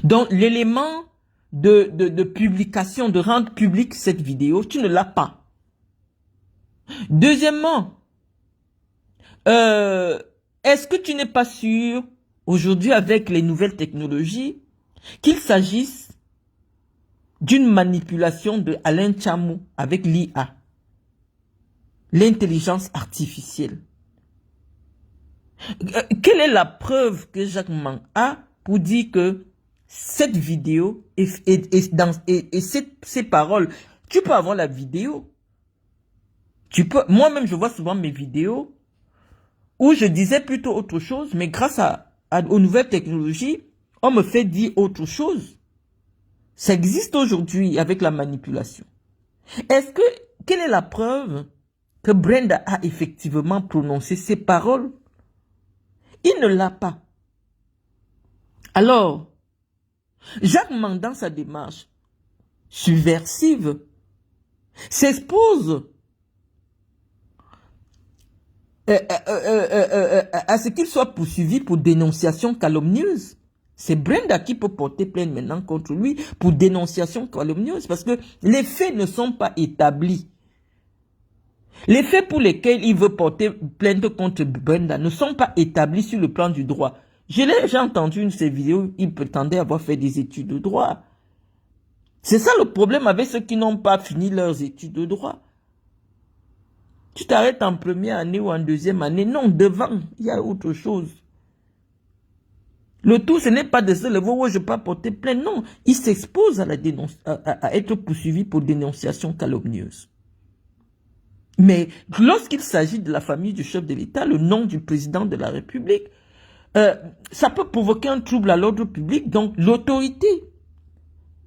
Donc, l'élément de publication, de rendre public cette vidéo, tu ne l'as pas. Deuxièmement, est-ce que tu n'es pas sûr, aujourd'hui avec les nouvelles technologies, qu'il s'agisse d'une manipulation de Alain Tchamou avec l'IA, l'intelligence artificielle? Quelle est la preuve que Jacques Mang a pour dire que cette vidéo et ces paroles, tu peux avoir la vidéo. Moi-même, je vois souvent mes vidéos où je disais plutôt autre chose, mais grâce aux nouvelles technologies, on me fait dire autre chose. Ça existe aujourd'hui avec la manipulation. Quelle est la preuve que Brenda a effectivement prononcé ces paroles? Il ne l'a pas. Alors, Jacques Mang, dans sa démarche subversive, s'expose à ce qu'il soit poursuivi pour dénonciation calomnieuse. C'est Brenda qui peut porter plainte maintenant contre lui pour dénonciation calomnieuse parce que les faits ne sont pas établis. Les faits pour lesquels il veut porter plainte contre Brenda ne sont pas établis sur le plan du droit. J'ai entendu une de ces vidéos, il prétendait avoir fait des études de droit. C'est ça le problème avec ceux qui n'ont pas fini leurs études de droit. Tu t'arrêtes en première année ou en deuxième année. Non, devant, il y a autre chose. Le tout, ce n'est pas de se lever, oh, je ne peux pas porter plainte. Non, il s'expose à être poursuivi pour dénonciation calomnieuse. Mais lorsqu'il s'agit de la famille du chef de l'État, le nom du président de la République, ça peut provoquer un trouble à l'ordre public. Donc, l'autorité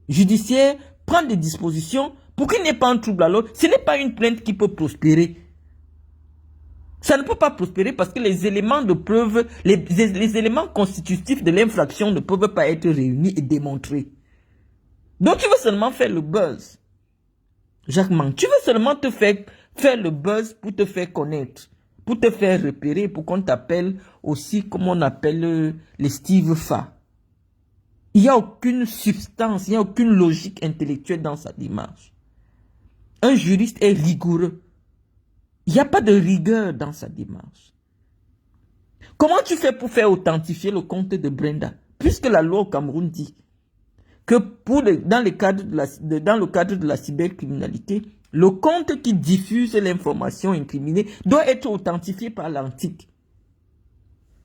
judiciaire prend des dispositions pour qu'il n'y ait pas un trouble à l'ordre. Ce n'est pas une plainte qui peut prospérer. Ça ne peut pas prospérer parce que les éléments de preuve, les éléments constitutifs de l'infraction ne peuvent pas être réunis et démontrés. Donc, tu veux seulement faire le buzz. Jacques Mang, tu veux seulement te faire le buzz pour te faire connaître, pour te faire repérer, pour qu'on t'appelle aussi comme on appelle les Steve Fa. Il n'y a aucune substance, il n'y a aucune logique intellectuelle dans sa démarche. Un juriste est rigoureux. Il n'y a pas de rigueur dans sa démarche. Comment tu fais pour faire authentifier le compte de Brenda? Puisque la loi au Cameroun dit que dans le cadre de la cybercriminalité, le compte qui diffuse l'information incriminée doit être authentifié par l'antique.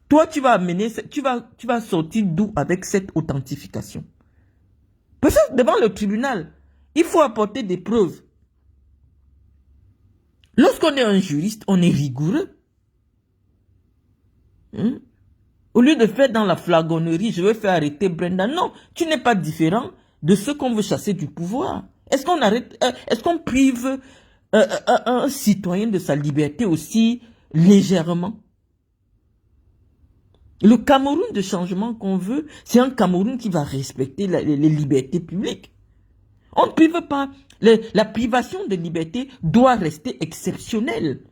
Toi, tu vas sortir d'où avec cette authentification? Parce que devant le tribunal, il faut apporter des preuves. Lorsqu'on est un juriste, on est rigoureux. Au lieu de faire dans la flagonnerie, je veux faire arrêter Brenda. Non, tu n'es pas différent de ceux qu'on veut chasser du pouvoir. Est-ce qu'on prive un citoyen de sa liberté aussi légèrement? Le Cameroun de changement qu'on veut, c'est un Cameroun qui va respecter les libertés publiques. On ne prive pas. La privation de liberté doit rester exceptionnelle.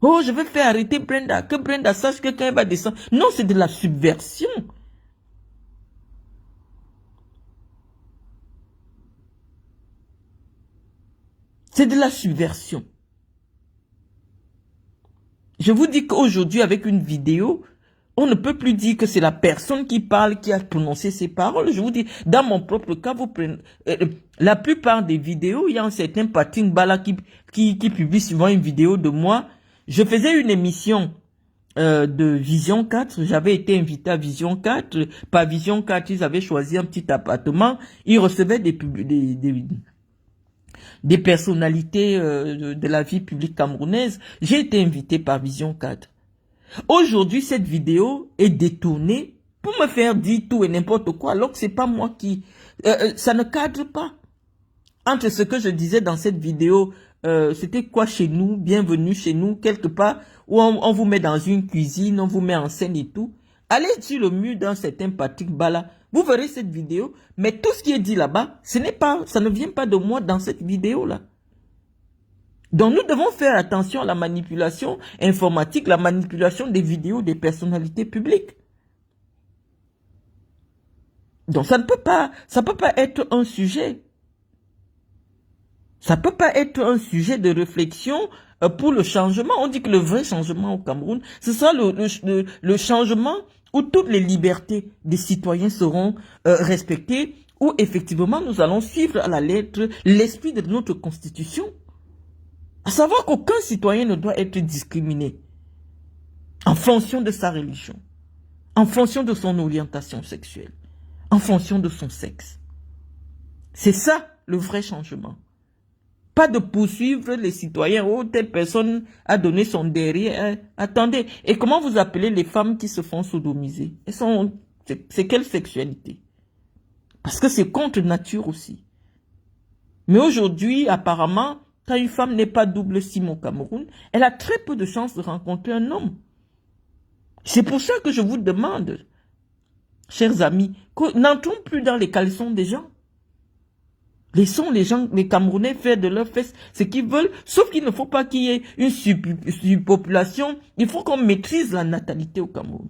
Oh, je vais faire arrêter Brenda. Que Brenda sache que quand elle va descendre. Non, c'est de la subversion. C'est de la subversion. Je vous dis qu'aujourd'hui, avec une vidéo, on ne peut plus dire que c'est la personne qui parle qui a prononcé ces paroles. Je vous dis, dans mon propre cas, vous prenez la plupart des vidéos, il y a un certain Patrick Bala qui publie souvent une vidéo de moi. Je faisais une émission de Vision 4. J'avais été invité à Vision 4. Par Vision 4, ils avaient choisi un petit appartement. Ils recevaient des personnalités de la vie publique camerounaise. J'ai été invité par Vision 4. Aujourd'hui, cette vidéo est détournée pour me faire dire tout et n'importe quoi, alors que c'est pas moi qui... ça ne cadre pas. Entre ce que je disais dans cette vidéo, c'était quoi chez nous, bienvenue chez nous, quelque part, où on vous met dans une cuisine, on vous met en scène et tout. Allez sur le mur d'un certain Patrick Bala, vous verrez cette vidéo, mais tout ce qui est dit là-bas, ça ne vient pas de moi dans cette vidéo-là. Donc nous devons faire attention à la manipulation informatique, la manipulation des vidéos des personnalités publiques. Donc ça peut pas être un sujet. Ça peut pas être un sujet de réflexion pour le changement. On dit que le vrai changement au Cameroun, ce sera le changement où toutes les libertés des citoyens seront respectées, où effectivement nous allons suivre à la lettre l'esprit de notre constitution. À savoir qu'aucun citoyen ne doit être discriminé. en fonction de sa religion, en fonction de son orientation sexuelle, en fonction de son sexe. C'est ça le vrai changement. Pas de poursuivre les citoyens. Oh, telle personne a donné son derrière. Attendez, et comment vous appelez les femmes qui se font sodomiser? C'est quelle sexualité? Parce que c'est contre nature aussi. Mais aujourd'hui, apparemment, quand une femme n'est pas double sim au Cameroun, elle a très peu de chances de rencontrer un homme. C'est pour ça que je vous demande, chers amis, que n'entrons plus dans les caleçons des gens. Laissons les Camerounais faire de leurs fesses ce qu'ils veulent, sauf qu'il ne faut pas qu'il y ait une surpopulation. Il faut qu'on maîtrise la natalité au Cameroun.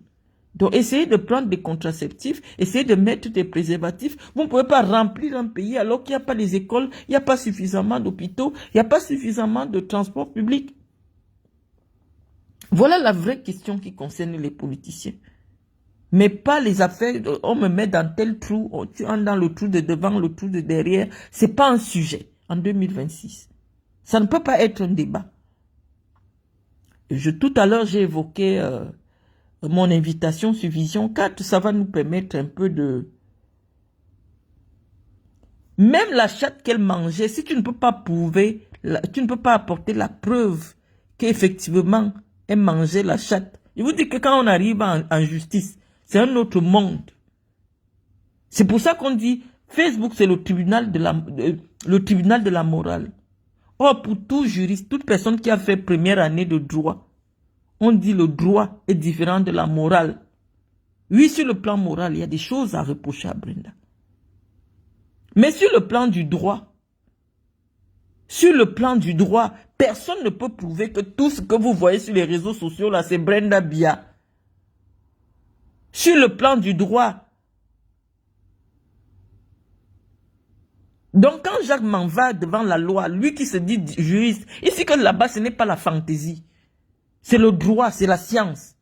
Donc, essayez de prendre des contraceptifs, essayez de mettre des préservatifs. Vous ne pouvez pas remplir un pays alors qu'il n'y a pas les écoles, il n'y a pas suffisamment d'hôpitaux, il n'y a pas suffisamment de transport public. Voilà la vraie question qui concerne les politiciens. Mais pas les affaires, on me met dans tel trou, tu entres dans le trou de devant, le trou de derrière. C'est pas un sujet en 2026. Ça ne peut pas être un débat. Tout à l'heure, j'ai évoqué mon invitation sur Vision 4. Ça va nous permettre un peu de... Même la chatte qu'elle mangeait, si tu ne peux pas prouver, tu ne peux pas apporter la preuve qu'effectivement, elle mangeait la chatte. Je vous dis que quand on arrive en justice, c'est un autre monde. C'est pour ça qu'on dit Facebook, c'est le tribunal de la morale. Or, pour tout juriste, toute personne qui a fait première année de droit, on dit le droit est différent de la morale. Oui, sur le plan moral, il y a des choses à reprocher à Brenda. Mais sur le plan du droit, personne ne peut prouver que tout ce que vous voyez sur les réseaux sociaux, là, c'est Brenda Bia. Sur le plan du droit. Donc, quand Jacques m'en va devant la loi, lui qui se dit juriste, ici que là-bas, ce n'est pas la fantaisie. C'est le droit, c'est la science.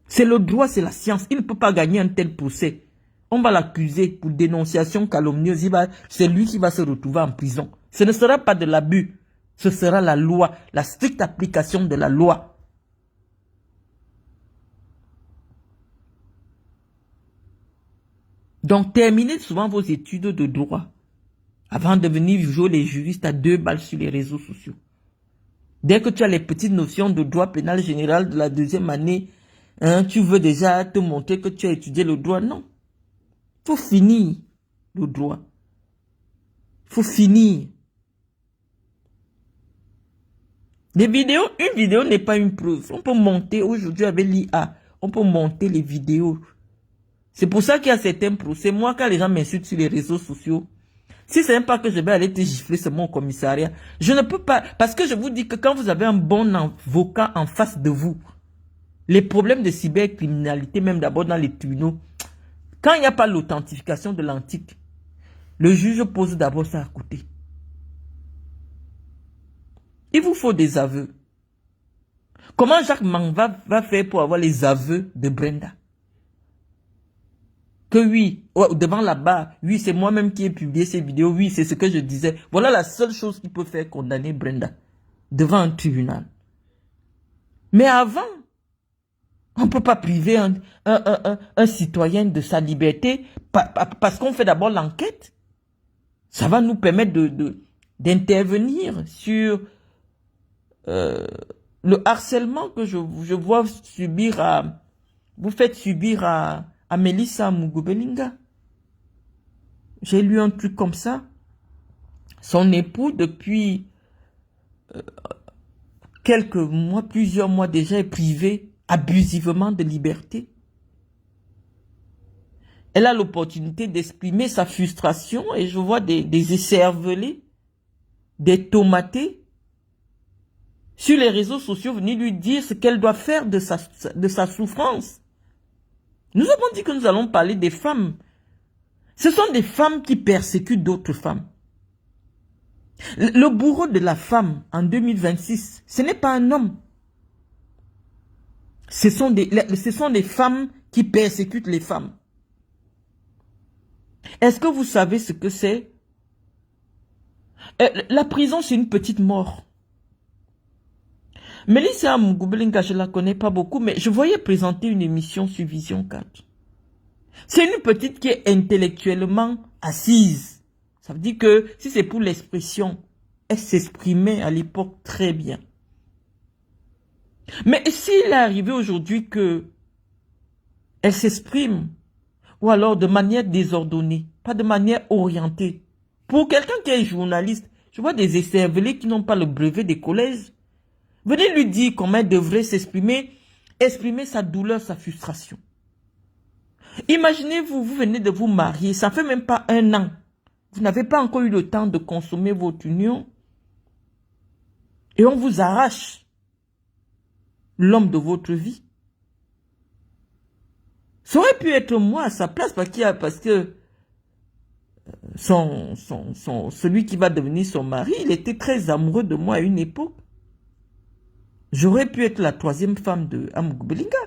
C'est le droit, c'est la science. Il ne peut pas gagner un tel procès. On va l'accuser pour dénonciation calomnieuse. C'est lui qui va se retrouver en prison. Ce ne sera pas de l'abus. Ce sera la loi, la stricte application de la loi. Donc, terminez souvent vos études de droit avant de venir jouer les juristes à 2 balles sur les réseaux sociaux. Dès que tu as les petites notions de droit pénal général de la 2e année, tu veux déjà te montrer que tu as étudié le droit. Non. Il faut finir le droit. Il faut finir. Une vidéo n'est pas une preuve. On peut monter, aujourd'hui avec l'IA, on peut monter les vidéos. C'est pour ça qu'il y a certains procès. Moi, quand les gens m'insultent sur les réseaux sociaux, si c'est même pas que je vais aller te gifler, c'est mon commissariat. Je ne peux pas, parce que je vous dis que quand vous avez un bon avocat en face de vous, les problèmes de cybercriminalité, même d'abord dans les tribunaux, quand il n'y a pas l'authentification de l'antique, le juge pose d'abord ça à côté. Il vous faut des aveux. Comment Jacques Manga va faire pour avoir les aveux de Brenda? Que oui, devant là-bas, oui, c'est moi-même qui ai publié ces vidéos, oui, c'est ce que je disais. Voilà la seule chose qui peut faire condamner Brenda devant un tribunal. Mais avant, on ne peut pas priver un citoyen de sa liberté parce qu'on fait d'abord l'enquête. Ça va nous permettre d'intervenir sur le harcèlement que je vois subir vous faites subir à Melissa Mugubelinga. J'ai lu un truc comme ça. Son époux, depuis quelques mois, plusieurs mois déjà, est privé abusivement de liberté. Elle a l'opportunité d'exprimer sa frustration et je vois des écervelés, des tomatés sur les réseaux sociaux venir lui dire ce qu'elle doit faire de sa souffrance. Nous avons dit que nous allons parler des femmes. Ce sont des femmes qui persécutent d'autres femmes. Le bourreau de la femme en 2026, ce n'est pas un homme. Ce sont des femmes qui persécutent les femmes. Est-ce que vous savez ce que c'est? La prison, c'est une petite mort. Mélissa Mugoubelinga, je la connais pas beaucoup, mais je voyais présenter une émission sur Vision 4. C'est une petite qui est intellectuellement assise. Ça veut dire que si c'est pour l'expression, elle s'exprimait à l'époque très bien. Mais s'il est arrivé aujourd'hui que elle s'exprime, ou alors de manière désordonnée, pas de manière orientée, pour quelqu'un qui est journaliste, je vois des écervelés qui n'ont pas le brevet des collèges. Venez lui dire comment elle devrait s'exprimer, exprimer sa douleur, sa frustration. Imaginez-vous, vous venez de vous marier, ça fait même pas 1 an. Vous n'avez pas encore eu le temps de consommer votre union. Et on vous arrache l'homme de votre vie. Ça aurait pu être moi à sa place parce que celui qui va devenir son mari, il était très amoureux de moi à une époque. J'aurais pu être la 3e femme de Mugoubelinga.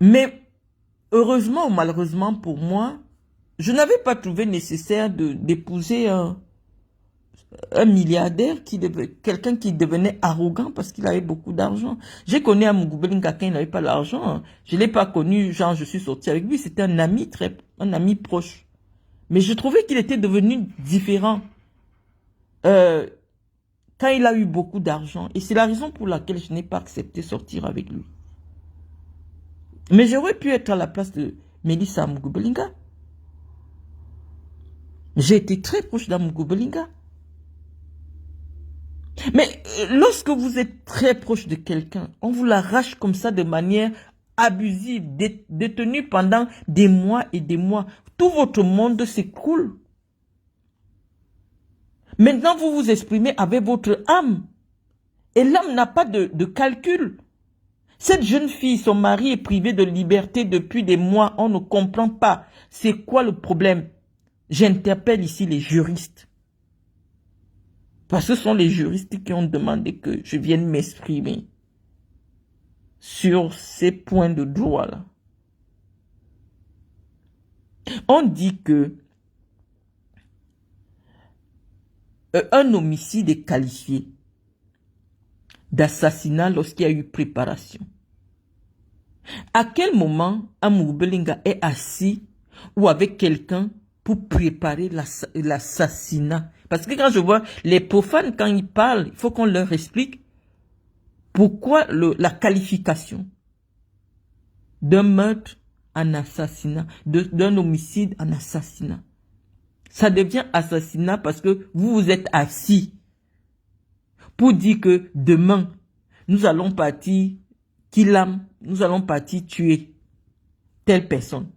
Mais heureusement ou malheureusement pour moi, je n'avais pas trouvé nécessaire d'épouser un milliardaire, quelqu'un qui devenait arrogant parce qu'il avait beaucoup d'argent. J'ai connu Mugoubelinga quand il n'avait pas l'argent. Je ne l'ai pas connu, genre je suis sorti avec lui. C'était un ami proche. Mais je trouvais qu'il était devenu différent quand il a eu beaucoup d'argent. Et c'est la raison pour laquelle je n'ai pas accepté de sortir avec lui. Mais j'aurais pu être à la place de Mélissa Mugoubelinga. J'ai été très proche d'Mugoubelinga. Mais lorsque vous êtes très proche de quelqu'un, on vous l'arrache comme ça de manière abusive, détenue pendant des mois et des mois. Tout votre monde s'écroule. Maintenant, vous vous exprimez avec votre âme. Et l'âme n'a pas de calcul. Cette jeune fille, son mari est privé de liberté depuis des mois. On ne comprend pas. C'est quoi le problème? J'interpelle ici les juristes. Parce que ce sont les juristes qui ont demandé que je vienne m'exprimer sur ces points de droit-là. On dit que un homicide est qualifié d'assassinat lorsqu'il y a eu préparation. À quel moment Mugoubelinga est assis ou avec quelqu'un pour préparer l'assassinat? Parce que quand je vois les profanes, quand ils parlent, il faut qu'on leur explique pourquoi la qualification d'un meurtre en assassinat, d'un homicide en assassinat. Ça devient assassinat parce que vous vous êtes assis pour dire que demain, nous allons partir nous allons partir tuer telle personne.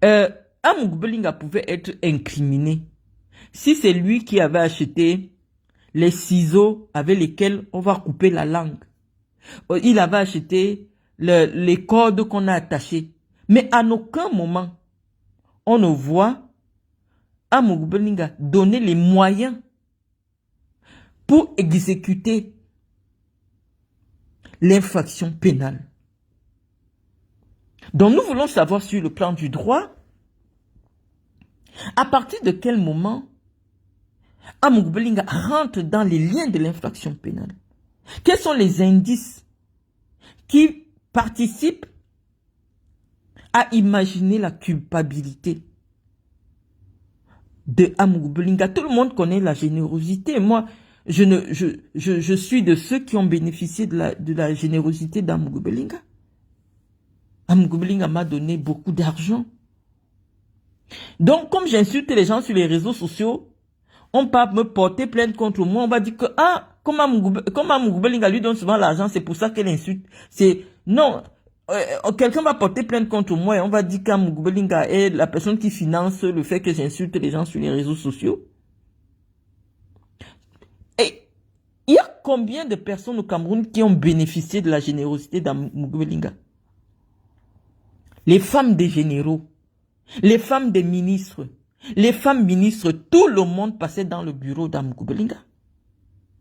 Mugoubelinga pouvait être incriminé si c'est lui qui avait acheté les ciseaux avec lesquels on va couper la langue. Il avait acheté les cordes qu'on a attachées. Mais à aucun moment, on ne voit Mugoubelinga donner les moyens pour exécuter l'infraction pénale. Donc nous voulons savoir sur le plan du droit, à partir de quel moment Mugoubelinga rentre dans les liens de l'infraction pénale. Quels sont les indices qui participent à imaginer la culpabilité de Mugoubelinga? Tout le monde connaît la générosité. Moi, je suis de ceux qui ont bénéficié de la générosité d'Mugoubelinga. Mugoubelinga m'a donné beaucoup d'argent. Donc, comme j'insulte les gens sur les réseaux sociaux, on peut me porter plainte contre moi. On va dire que, comme Mugoubelinga lui donne souvent l'argent, c'est pour ça qu'elle insulte. Non, quelqu'un va porter plainte contre moi et on va dire qu'Mugoubelinga est la personne qui finance le fait que j'insulte les gens sur les réseaux sociaux. Et il y a combien de personnes au Cameroun qui ont bénéficié de la générosité d'Mugoubelinga? Les femmes des généraux, les femmes des ministres, les femmes ministres, tout le monde passait dans le bureau d'Mugoubelinga.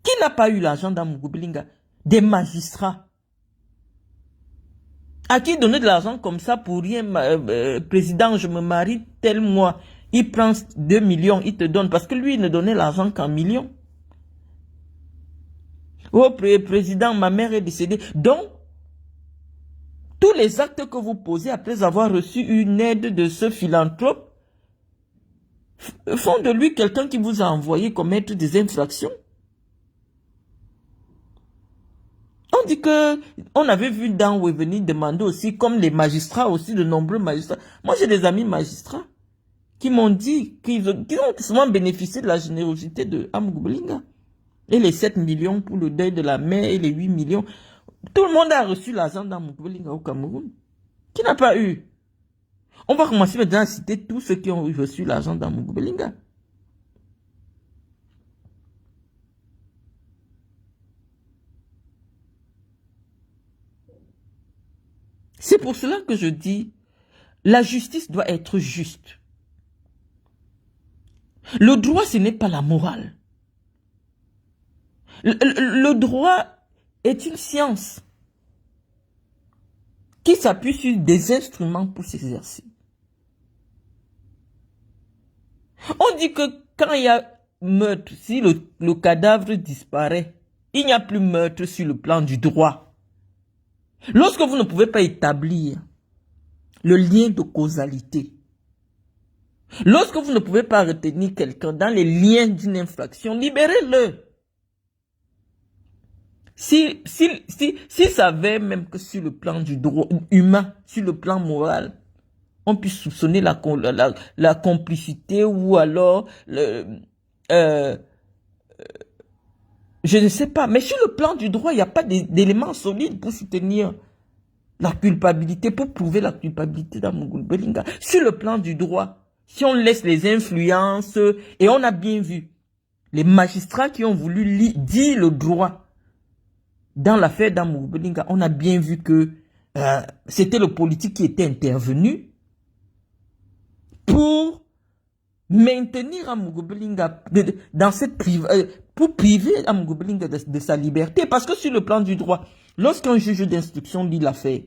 Qui n'a pas eu l'argent d'Mugoubelinga? Des magistrats. À qui donner de l'argent comme ça pour rien? Président, je me marie tel mois. Il prend 2 millions, il te donne, parce que lui, il ne donnait l'argent qu'en millions. Oh, président, ma mère est décédée. Donc, tous les actes que vous posez après avoir reçu une aide de ce philanthrope font de lui quelqu'un qui vous a envoyé commettre des infractions. On dit que, on avait vu Dan venir demander aussi, comme les magistrats aussi, de nombreux magistrats. Moi, j'ai des amis magistrats qui m'ont dit qu'ils ont souvent bénéficié de la générosité de Amugbelinga. Et les 7 millions pour le deuil de la mère et les 8 millions. Tout le monde a reçu l'argent d'Amugbelinga au Cameroun. Qui n'a pas eu? On va commencer maintenant à citer tous ceux qui ont reçu l'argent d'Amugbelinga. C'est pour cela que je dis, la justice doit être juste. Le droit, ce n'est pas la morale. Le droit est une science qui s'appuie sur des instruments pour s'exercer. On dit que quand il y a meurtre, si le cadavre disparaît, il n'y a plus meurtre sur le plan du droit. Lorsque vous ne pouvez pas établir le lien de causalité, lorsque vous ne pouvez pas retenir quelqu'un dans les liens d'une infraction, libérez-le. Si savait même que sur le plan du droit humain, sur le plan moral, on puisse soupçonner la complicité ou alors je ne sais pas, mais sur le plan du droit, il n'y a pas d'éléments solides pour soutenir la culpabilité, pour prouver la culpabilité d'Amugbelinga. Sur le plan du droit, si on laisse les influences, et on a bien vu, les magistrats qui ont voulu dire le droit dans l'affaire d'Amugbelinga, on a bien vu que c'était le politique qui était intervenu pour maintenir Amugbelinga dans cette pour priver Amugbelinga de sa liberté. Parce que sur le plan du droit, lorsqu'un juge d'instruction lit l'affaire,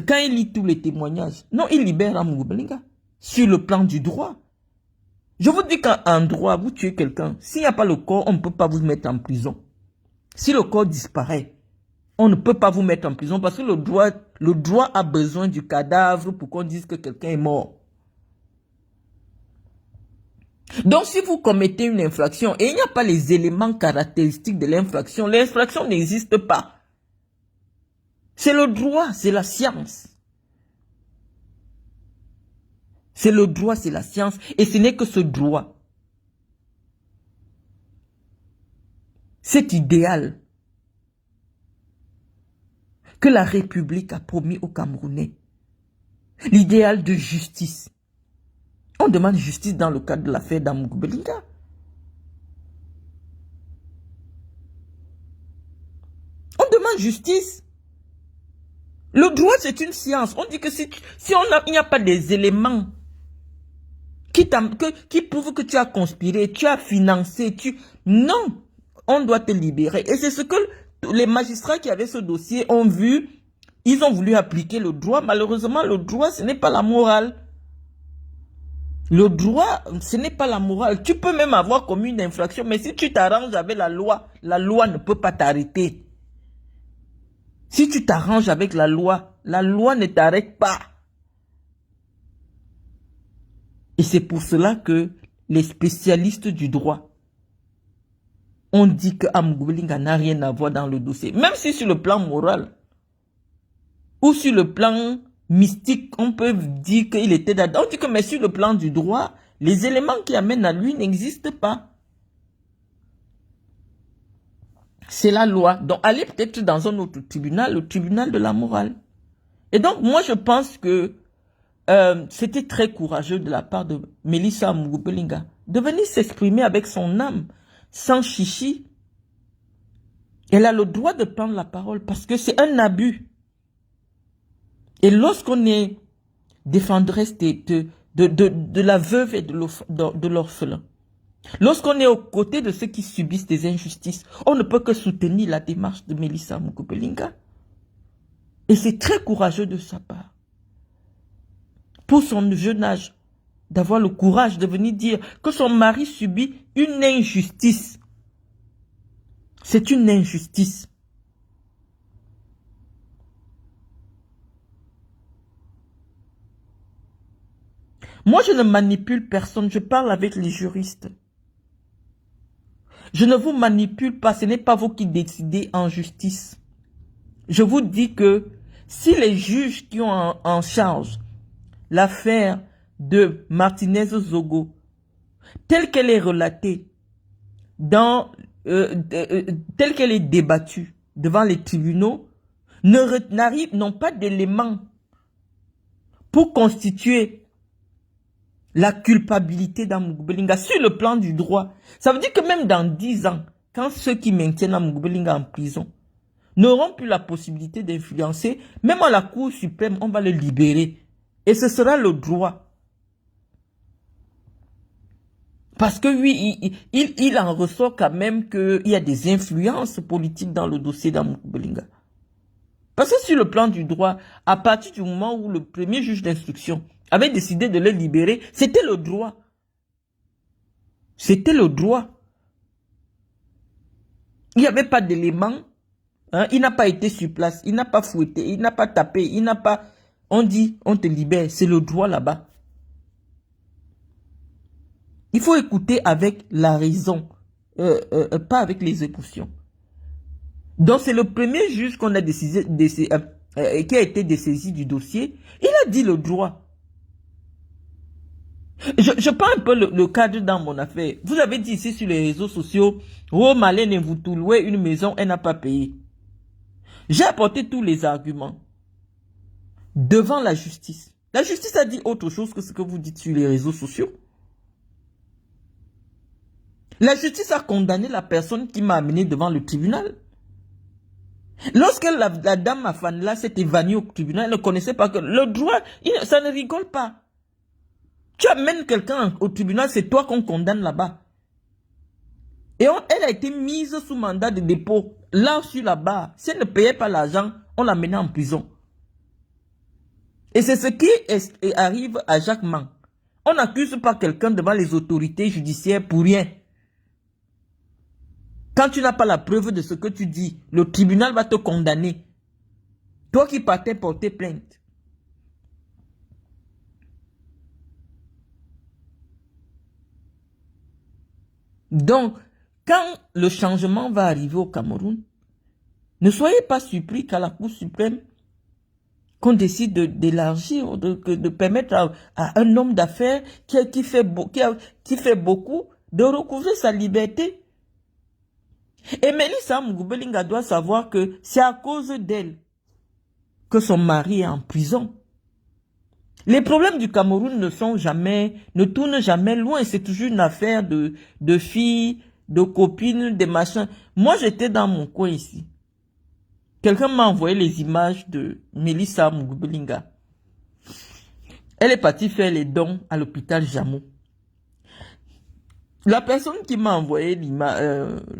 quand il lit tous les témoignages, non, il libère Amugbelinga. Sur le plan du droit. Je vous dis qu'en droit, vous tuez quelqu'un. S'il n'y a pas le corps, on ne peut pas vous mettre en prison. Si le corps disparaît, on ne peut pas vous mettre en prison parce que le droit a besoin du cadavre pour qu'on dise que quelqu'un est mort. Donc, si vous commettez une infraction et il n'y a pas les éléments caractéristiques de l'infraction n'existe pas. C'est le droit, c'est la science. C'est le droit, c'est la science. Et ce n'est que ce droit. Cet idéal que la République a promis aux Camerounais. L'idéal de justice. On demande justice dans le cadre de l'affaire d'Amugbelinga. On demande justice. Le droit, c'est une science. On dit que si il n'y a pas des éléments qui prouvent que tu as conspiré, tu as financé, non, on doit te libérer. Et c'est ce que les magistrats qui avaient ce dossier ont vu. Ils ont voulu appliquer le droit. Malheureusement, le droit, ce n'est pas la morale. Le droit, ce n'est pas la morale. Tu peux même avoir commis une infraction, mais si tu t'arranges avec la loi ne peut pas t'arrêter. Si tu t'arranges avec la loi ne t'arrête pas. Et c'est pour cela que les spécialistes du droit ont dit que Amugbelinga n'a rien à voir dans le dossier. Même si sur le plan moral ou sur le plan mystique, on peut dire qu'il était dedans. On dit que mais sur le plan du droit, les éléments qui amènent à lui n'existent pas. C'est la loi. Donc, allez peut-être dans un autre tribunal, le tribunal de la morale. Et donc, moi, je pense que c'était très courageux de la part de Melissa Amugbelinga de venir s'exprimer avec son âme, sans chichi. Elle a le droit de prendre la parole parce que c'est un abus. Et lorsqu'on est défendresse de la veuve et de l'orphelin, lorsqu'on est aux côtés de ceux qui subissent des injustices, on ne peut que soutenir la démarche de Melissa Amugbelinga. Et c'est très courageux de sa part. Pour son jeune âge, d'avoir le courage de venir dire que son mari subit une injustice. C'est une injustice. Moi, je ne manipule personne, je parle avec les juristes. Je ne vous manipule pas, ce n'est pas vous qui décidez en justice. Je vous dis que si les juges qui ont en charge l'affaire de Martinez-Zogo, telle qu'elle est relatée, telle qu'elle est débattue devant les tribunaux, n'ont pas d'éléments pour constituer la culpabilité d'Amougou Belinga sur le plan du droit. Ça veut dire que même dans 10 ans, quand ceux qui maintiennent Amougou Belinga en prison n'auront plus la possibilité d'influencer, même à la Cour suprême, on va le libérer. Et ce sera le droit. Parce que oui, il en ressort quand même qu'il y a des influences politiques dans le dossier d'Amougou Belinga. Parce que sur le plan du droit, à partir du moment où le premier juge d'instruction avait décidé de le libérer, c'était le droit. C'était le droit. Il n'y avait pas d'éléments. Hein, il n'a pas été sur place, il n'a pas fouetté, il n'a pas tapé, il n'a pas... On dit, on te libère, c'est le droit là-bas. Il faut écouter avec la raison, pas avec les émotions. Donc c'est le premier juge qu'on a décidé, qui a été dessaisi du dossier. Il a dit le droit. Je prends un peu le cadre dans mon affaire. Vous avez dit ici sur les réseaux sociaux, oh Malène vous tout louez une maison, elle n'a pas payé. J'ai apporté tous les arguments devant la justice. La justice a dit autre chose que ce que vous dites sur les réseaux sociaux. La justice a condamné la personne qui m'a amené devant le tribunal. Lorsque la dame Afan-là s'est évanouie au tribunal, elle ne connaissait pas que le droit, ça ne rigole pas. Tu amènes quelqu'un au tribunal, c'est toi qu'on condamne là-bas. Et elle a été mise sous mandat de dépôt, là sur la barre. Si elle ne payait pas l'argent, on la menait en prison. Et c'est ce qui arrive à Jacques Man. On n'accuse pas quelqu'un devant les autorités judiciaires pour rien. Quand tu n'as pas la preuve de ce que tu dis, le tribunal va te condamner. Toi qui partais porter plainte. Donc, quand le changement va arriver au Cameroun, ne soyez pas surpris qu'à la Cour suprême, qu'on décide d'élargir, de permettre à un homme d'affaires qui fait beaucoup de recouvrer sa liberté. Et Mélissa Amougou Belinga doit savoir que c'est à cause d'elle que son mari est en prison. Les problèmes du Cameroun ne tournent jamais loin. C'est toujours une affaire de filles, de copines, de machins. Moi, j'étais dans mon coin ici. Quelqu'un m'a envoyé les images de Mélissa Amougou Belinga. Elle est partie faire les dons à l'hôpital Jamou. La personne qui m'a envoyé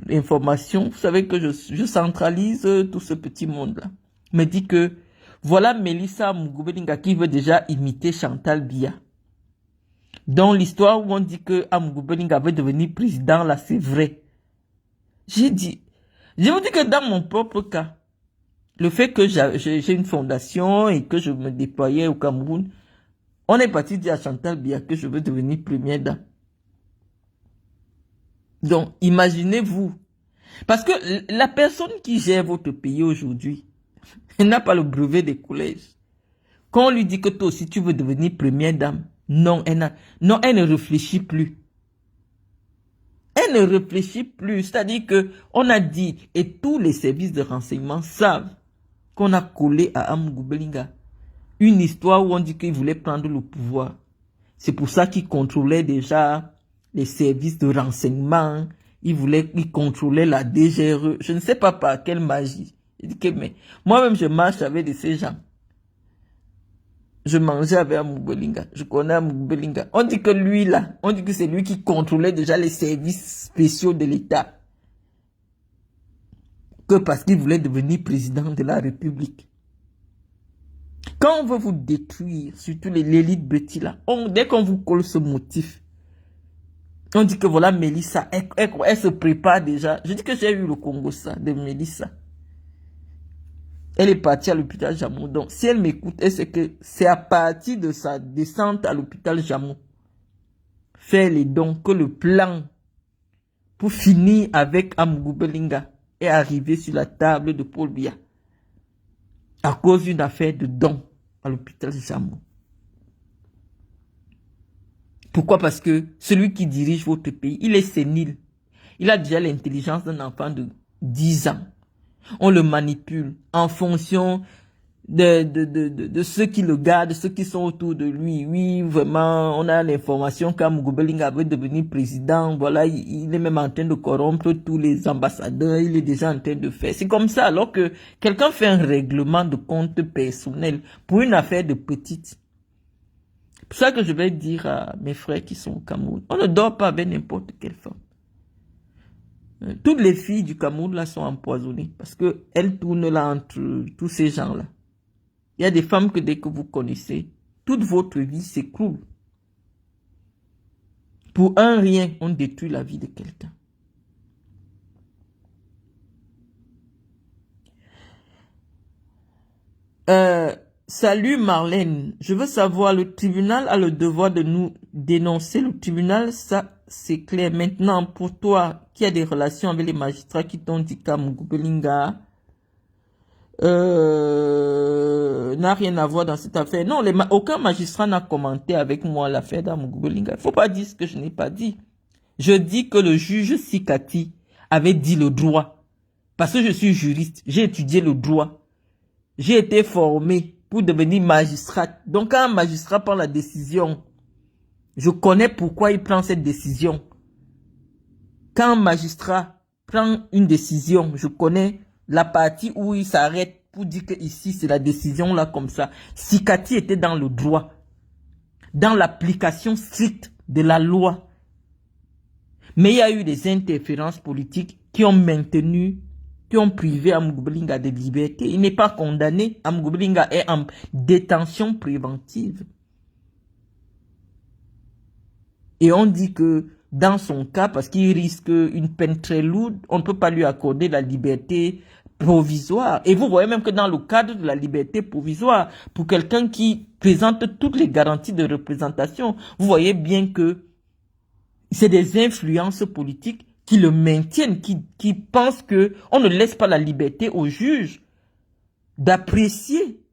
l'information, vous savez que je centralise tout ce petit monde-là, me dit que voilà Mélissa Amougou Belinga qui veut déjà imiter Chantal Biya. Dans l'histoire où on dit que Amougou Belinga veut devenir président, là, c'est vrai. Je vous dis que dans mon propre cas, le fait que j'ai une fondation et que je me déployais au Cameroun, on est parti dire à Chantal Biya que je veux devenir première dame. Donc, imaginez-vous. Parce que la personne qui gère votre pays aujourd'hui, elle n'a pas le brevet des collèges. Quand on lui dit que toi aussi tu veux devenir première dame, non, elle ne réfléchit plus. Elle ne réfléchit plus. C'est-à-dire que on a dit, et tous les services de renseignement savent qu'on a collé à Amougou Belinga une histoire où on dit qu'il voulait prendre le pouvoir. C'est pour ça qu'il contrôlait déjà les services de renseignement. Il contrôlait la DGRE. Je ne sais pas par quelle magie. Il dit que, mais moi-même, je marche avec de ces gens. Je mangeais avec Amougou Belinga. Je connais Amougou Belinga. On dit que lui, là, on dit que c'est lui qui contrôlait déjà les services spéciaux de l'État. Que parce qu'il voulait devenir président de la République. Quand on veut vous détruire, surtout l'élite Betty là, dès qu'on vous colle ce motif, on dit que voilà Mélissa, elle se prépare déjà. Je dis que j'ai eu le Congo ça, de Mélissa. Elle est partie à l'hôpital Jamou. Donc, si elle m'écoute, elle sait que c'est à partir de sa descente à l'hôpital Jamou, faire les dons, que le plan pour finir avec Amougou Belinga est arrivé sur la table de Paul Biya. À cause d'une affaire de dons à l'hôpital Jamou. Pourquoi? Parce que celui qui dirige votre pays, il est sénile. Il a déjà l'intelligence d'un enfant de 10 ans. On le manipule en fonction de ceux qui le gardent, ceux qui sont autour de lui. Oui, vraiment, on a l'information qu'Amougou Belinga veut devenir président. Voilà, il est même en train de corrompre tous les ambassadeurs. Il est déjà en train de faire. C'est comme ça, alors que quelqu'un fait un règlement de compte personnel pour une affaire de petite. C'est pour ça que je vais dire à mes frères qui sont au Cameroun, on ne dort pas avec n'importe quelle femme. Toutes les filles du Cameroun là sont empoisonnées parce qu'elles tournent là entre tous ces gens-là. Il y a des femmes que dès que vous connaissez, toute votre vie s'écroule. Pour un rien, on détruit la vie de quelqu'un. Salut Marlène, je veux savoir, le tribunal a le devoir de nous dénoncer. Le tribunal, ça c'est clair. Maintenant, pour toi qui as des relations avec les magistrats qui t'ont dit qu'Amougou Belinga n'a rien à voir dans cette affaire. Non, aucun magistrat n'a commenté avec moi l'affaire d'Amougou Belinga. Il ne faut pas dire ce que je n'ai pas dit. Je dis que le juge Sikati avait dit le droit. Parce que je suis juriste, j'ai étudié le droit. J'ai été formé pour devenir magistrat. Donc quand un magistrat prend la décision, je connais pourquoi il prend cette décision. Quand un magistrat prend une décision, je connais la partie où il s'arrête pour dire que ici c'est la décision là comme ça. Sikati était dans le droit, dans l'application stricte de la loi. Mais il y a eu des interférences politiques qui ont maintenu, qui ont privé Amougou Belinga de liberté. Il n'est pas condamné. Amougou Belinga est en détention préventive. Et on dit que dans son cas, parce qu'il risque une peine très lourde, on ne peut pas lui accorder la liberté provisoire. Et vous voyez même que dans le cadre de la liberté provisoire, pour quelqu'un qui présente toutes les garanties de représentation, vous voyez bien que c'est des influences politiques qui le maintiennent, qui pensent que on ne laisse pas la liberté aux juges d'apprécier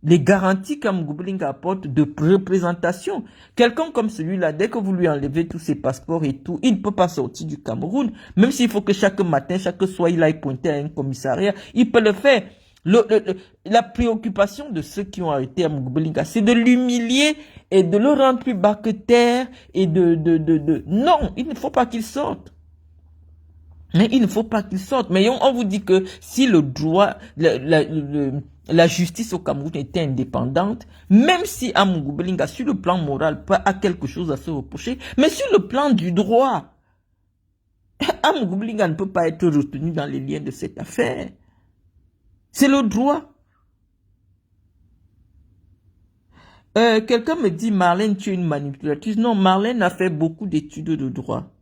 les garanties qu'Amougou Belinga apporte de représentation. Quelqu'un comme celui-là, dès que vous lui enlevez tous ses passeports et tout, il ne peut pas sortir du Cameroun. Même s'il faut que chaque matin, chaque soir, il aille pointer à un commissariat, il peut le faire. La préoccupation de ceux qui ont arrêté Amougou Belinga, c'est de l'humilier et de le rendre plus bas que terre et Non, il ne faut pas qu'il sorte. Mais il ne faut pas qu'il sorte. Mais on vous dit que si le droit, la justice au Cameroun était indépendante, même si Amougou Belinga, sur le plan moral, a quelque chose à se reprocher, mais sur le plan du droit, Amougou Belinga ne peut pas être retenu dans les liens de cette affaire. C'est le droit. Quelqu'un me dit, Marlène, tu es une manipulatrice. Non, Marlène a fait beaucoup d'études de droit.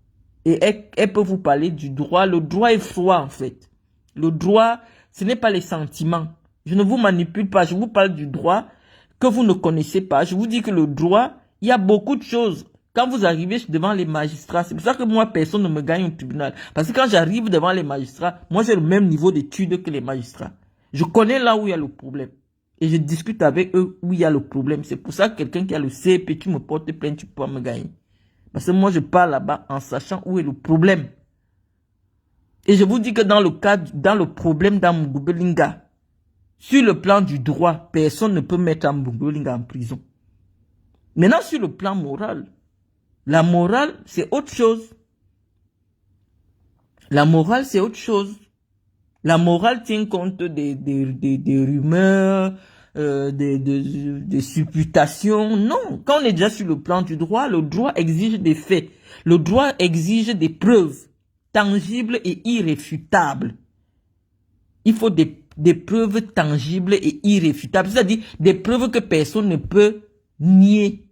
Et elle peut vous parler du droit. Le droit est froid, en fait. Le droit, ce n'est pas les sentiments. Je ne vous manipule pas. Je vous parle du droit que vous ne connaissez pas. Je vous dis que le droit, il y a beaucoup de choses. Quand vous arrivez devant les magistrats, c'est pour ça que moi, personne ne me gagne au tribunal. Parce que quand j'arrive devant les magistrats, moi, j'ai le même niveau d'études que les magistrats. Je connais là où il y a le problème. Et je discute avec eux où il y a le problème. C'est pour ça que quelqu'un qui a le CP, tu me portes plainte, tu peux me gagner. Parce que moi, je pars là-bas en sachant où est le problème. Et je vous dis que dans le problème d'Amougou Belinga, sur le plan du droit, personne ne peut mettre Amougou Belinga en prison. Maintenant, sur le plan moral, la morale, c'est autre chose. La morale, c'est autre chose. La morale tient compte des rumeurs, des supputations. Non, quand on est déjà sur le plan du droit, le droit exige des faits. Le droit exige des preuves tangibles et irréfutables. Il faut des des preuves tangibles et irréfutables, c'est-à-dire des preuves que personne ne peut nier.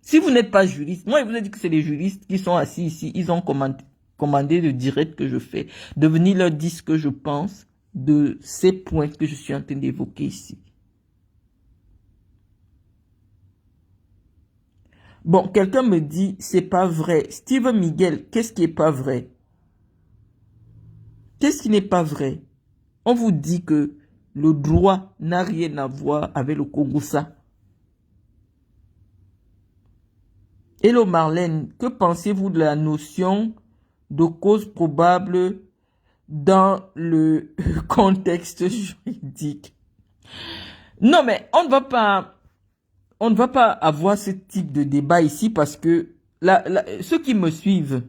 Si vous n'êtes pas juriste, moi je vous ai dit que c'est les juristes qui sont assis ici, ils ont commandé le direct que je fais, de venir leur dire ce que je pense de ces points que je suis en train d'évoquer ici. Bon, quelqu'un me dit, c'est pas vrai. Steve Miguel, qu'est-ce qui est pas vrai? Qu'est-ce qui n'est pas vrai? On vous dit que le droit n'a rien à voir avec le Kongosa. Hello Marlène, que pensez-vous de la notion de cause probable dans le contexte juridique? Non, mais on ne va pas avoir ce type de débat ici parce que ceux qui me suivent,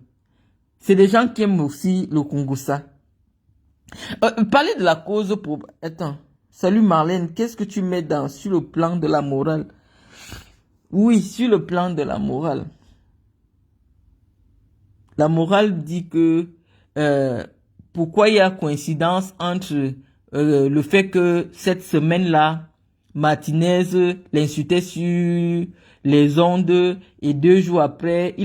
c'est des gens qui aiment aussi le Kongosa. Parler de la cause pour... Attends. Salut Marlène, qu'est-ce que tu mets sur le plan de la morale? Oui, sur le plan de la morale. La morale dit que pourquoi il y a coïncidence entre le fait que cette semaine-là, Martinez l'insultait sur les ondes et 2 jours après,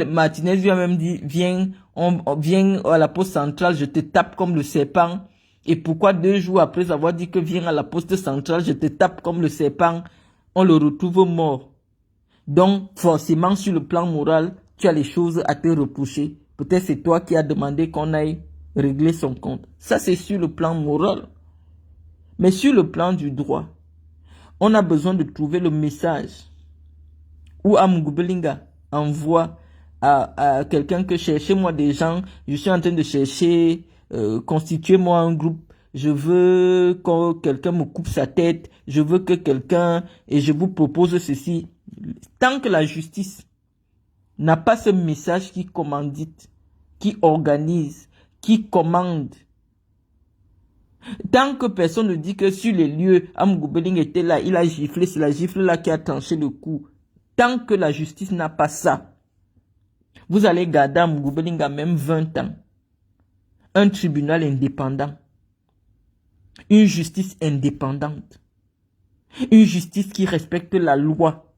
Martinez lui a même dit, viens à la poste centrale, je te tape comme le serpent. Et pourquoi 2 jours après avoir dit que viens à la poste centrale, je te tape comme le serpent, on le retrouve mort. Donc, forcément, sur le plan moral, tu as les choses à te reprocher. Peut-être c'est toi qui as demandé qu'on aille régler son compte. Ça, c'est sur le plan moral. Mais sur le plan du droit, on a besoin de trouver le message où Amugoubelinga envoie à quelqu'un que cherchez-moi des gens, je suis en train de chercher, constituez-moi un groupe, je veux que quelqu'un me coupe sa tête, je veux que quelqu'un, et je vous propose ceci. Tant que la justice n'a pas ce message qui commandite, qui organise, qui commande, tant que personne ne dit que sur les lieux, Amugoubeling était là, il a giflé, c'est la gifle là qui a tranché le coup. Tant que la justice n'a pas ça, vous allez garder Amugoubeling à même 20 ans. Un tribunal indépendant. Une justice indépendante. Une justice qui respecte la loi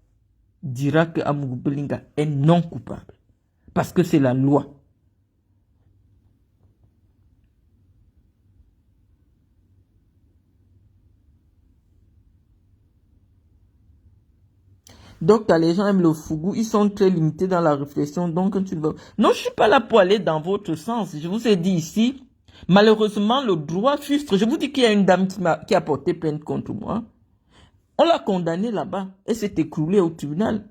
dira que Amugoubelinga est non coupable. Parce que c'est la loi. Donc, les gens aiment le fougou, ils sont très limités dans la réflexion. Donc, quand tu veux... Non, je suis pas là pour aller dans votre sens. Je vous ai dit ici, malheureusement, le droit frustre. Je vous dis qu'il y a une dame qui a porté plainte contre moi. On l'a condamnée là-bas. Elle s'est écroulée au tribunal.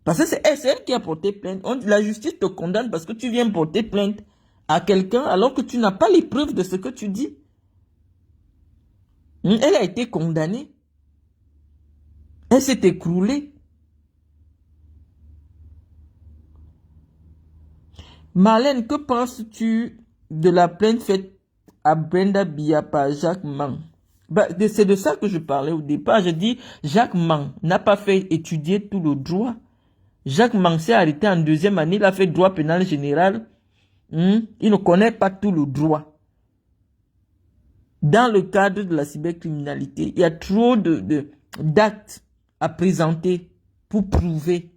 Parce que c'est elle qui a porté plainte. La justice te condamne parce que tu viens porter plainte à quelqu'un alors que tu n'as pas les preuves de ce que tu dis. Elle a été condamnée. Elle s'est écroulée. Marlène, que penses-tu de la plainte faite à Brenda Biya par Jacques Mang? C'est de ça que je parlais au départ. Je dis, Jacques Mang n'a pas fait étudier tout le droit. Jacques Mang s'est arrêté en 2e année, il a fait droit pénal général. Il ne connaît pas tout le droit. Dans le cadre de la cybercriminalité, il y a trop d'actes à présenter pour prouver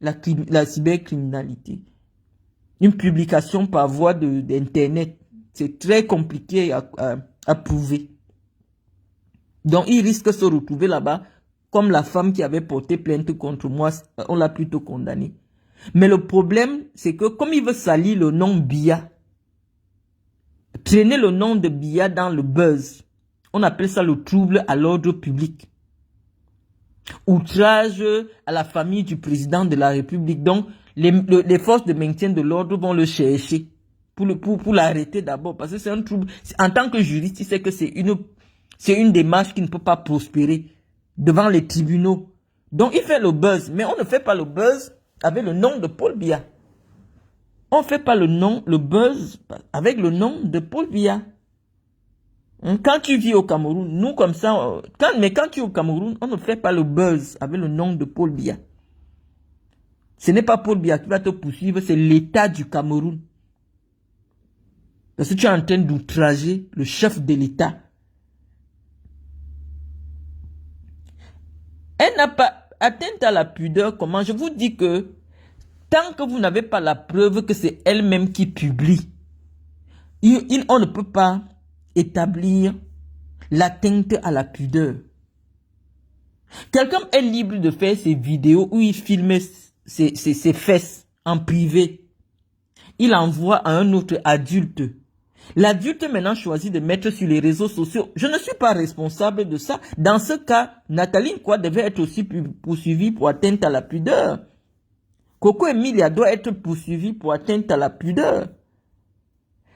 la cybercriminalité. Une publication par voie d'internet, c'est très compliqué à prouver. Donc, il risque de se retrouver là-bas, comme la femme qui avait porté plainte contre moi, on l'a plutôt condamné. Mais le problème, c'est que comme il veut salir le nom Biya, traîner le nom de Biya dans le buzz, on appelle ça le trouble à l'ordre public. Outrage à la famille du président de la République. Donc, les forces de maintien de l'ordre vont le chercher pour l'arrêter d'abord. Parce que c'est un trouble. En tant que juriste, il sait que c'est une démarche qui ne peut pas prospérer devant les tribunaux. Donc, il fait le buzz. Mais on ne fait pas le buzz avec le nom de Paul Biya. On ne fait pas le buzz avec le nom de Paul Biya. Quand tu vis au Cameroun, nous comme ça, mais quand tu es au Cameroun, on ne fait pas le buzz avec le nom de Paul Biya. Ce n'est pas Paul Biya qui va te poursuivre, c'est l'État du Cameroun. Parce que tu es en train d'outrager le chef de l'État. Elle n'a pas atteinte à la pudeur. Comment? Je vous dis que tant que vous n'avez pas la preuve que c'est elle-même qui publie, on ne peut pas établir l'atteinte à la pudeur. Quelqu'un est libre de faire ses vidéos où il filme ses fesses en privé. Il envoie à un autre adulte. L'adulte maintenant choisit de mettre sur les réseaux sociaux. Je ne suis pas responsable de ça. Dans ce cas, Nathalie Nkwa devait être aussi poursuivie pour atteinte à la pudeur. Coco Emilia doit être poursuivie pour atteinte à la pudeur.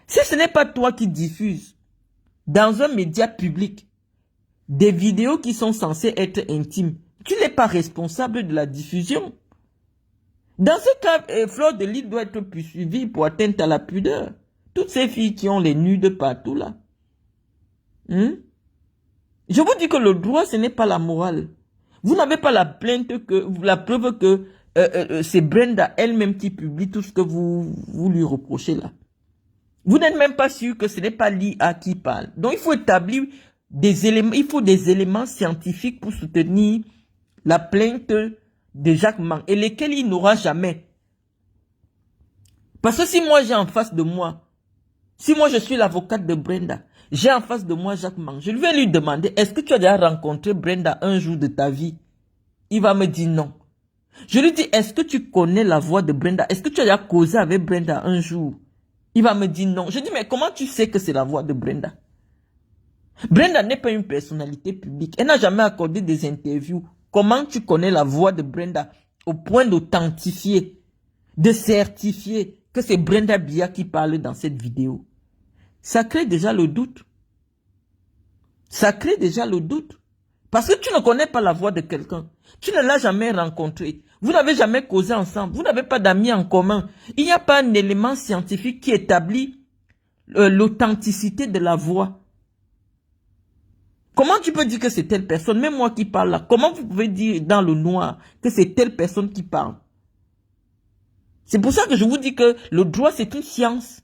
Si ce n'est pas toi qui diffuses dans un média public des vidéos qui sont censées être intimes, tu n'es pas responsable de la diffusion. Dans ce cas, Fleur de Lys doit être poursuivie pour atteinte à la pudeur. Toutes ces filles qui ont les nudes partout là. Je vous dis que le droit, ce n'est pas la morale. Vous n'avez pas la preuve que c'est Brenda elle-même qui publie tout ce que vous lui reprochez là. Vous n'êtes même pas sûr que ce n'est pas l'IA qui parle. Donc il faut établir des éléments, il faut des éléments scientifiques pour soutenir la plainte de Jacques Mang, et lesquels il n'aura jamais. Parce que si moi j'ai en face de moi, si moi je suis l'avocate de Brenda, j'ai en face de moi Jacques Mang, je vais lui demander, est-ce que tu as déjà rencontré Brenda un jour de ta vie? Il va me dire non. Je lui dis, est-ce que tu connais la voix de Brenda? Est-ce que tu as déjà causé avec Brenda un jour? Il va me dire non. Je dis, mais comment tu sais que c'est la voix de Brenda? Brenda n'est pas une personnalité publique. Elle n'a jamais accordé des interviews. Comment tu connais la voix de Brenda au point d'authentifier, de certifier que c'est Brenda Biya qui parle dans cette vidéo? Ça crée déjà le doute. Ça crée déjà le doute. Parce que tu ne connais pas la voix de quelqu'un. Tu ne l'as jamais rencontré. Vous n'avez jamais causé ensemble. Vous n'avez pas d'amis en commun. Il n'y a pas un élément scientifique qui établit l'authenticité de la voix. Comment tu peux dire que c'est telle personne? Même moi qui parle là. Comment vous pouvez dire dans le noir que c'est telle personne qui parle? C'est pour ça que je vous dis que le droit, c'est une science.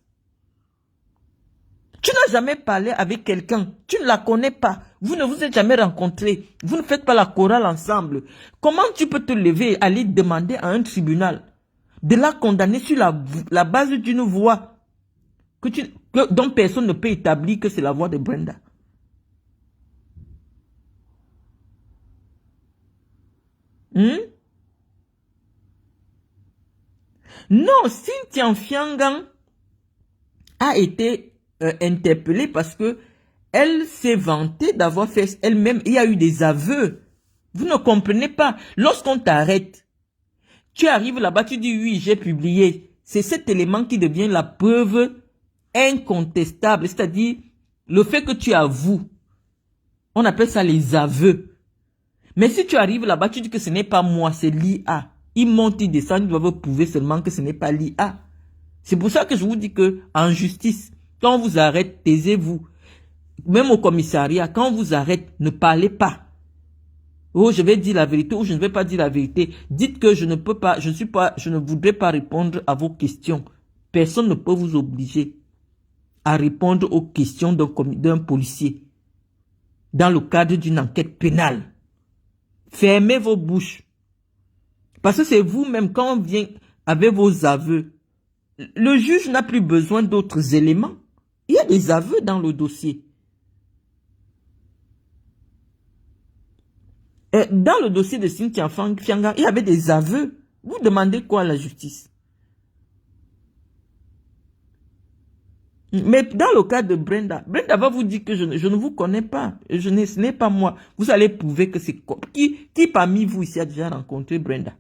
Tu n'as jamais parlé avec quelqu'un. Tu ne la connais pas. Vous ne vous êtes jamais rencontrés. Vous ne faites pas la chorale ensemble. Comment tu peux te lever et aller demander à un tribunal de la condamner sur la base d'une voix dont personne ne peut établir que c'est la voix de Brenda? Non, Cynthia Fiangan a été interpellée parce que elle s'est vantée d'avoir fait elle-même. Il y a eu des aveux. Vous ne comprenez pas. Lorsqu'on t'arrête, tu arrives là-bas, tu dis oui, j'ai publié. C'est cet élément qui devient la preuve incontestable. C'est-à-dire le fait que tu avoues. On appelle ça les aveux. Mais si tu arrives là-bas, tu dis que ce n'est pas moi, c'est l'IA. Ils montent, ils descendent, ils doivent prouver seulement que ce n'est pas l'IA. C'est pour ça que je vous dis que en justice, quand on vous arrête, taisez-vous. Même au commissariat, quand on vous arrête, ne parlez pas. Oh, je vais dire la vérité ou je ne vais pas dire la vérité. Dites que je ne peux pas, je ne voudrais pas répondre à vos questions. Personne ne peut vous obliger à répondre aux questions d'un policier dans le cadre d'une enquête pénale. Fermez vos bouches. Parce que c'est vous-même, quand on vient avec vos aveux, le juge n'a plus besoin d'autres éléments. Il y a des aveux dans le dossier. Dans le dossier de Cynthia Fiangan, il y avait des aveux. Vous demandez quoi à la justice? Mais dans le cas de Brenda, Brenda va vous dire que je ne vous connais pas. Ce n'est pas moi. Vous allez prouver que c'est... Qui parmi vous ici a déjà rencontré Brenda?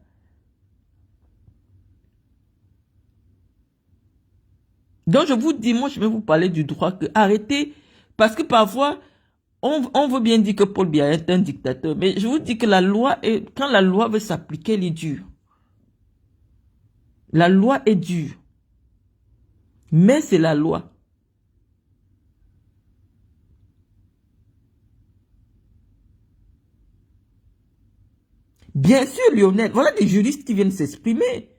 Donc je vous dis, moi je vais vous parler du droit que arrêtez. Parce que parfois... On veut bien dire que Paul Biya est un dictateur, mais je vous dis que quand la loi veut s'appliquer, elle est dure. La loi est dure. Mais c'est la loi. Bien sûr, Lionel, voilà des juristes qui viennent s'exprimer.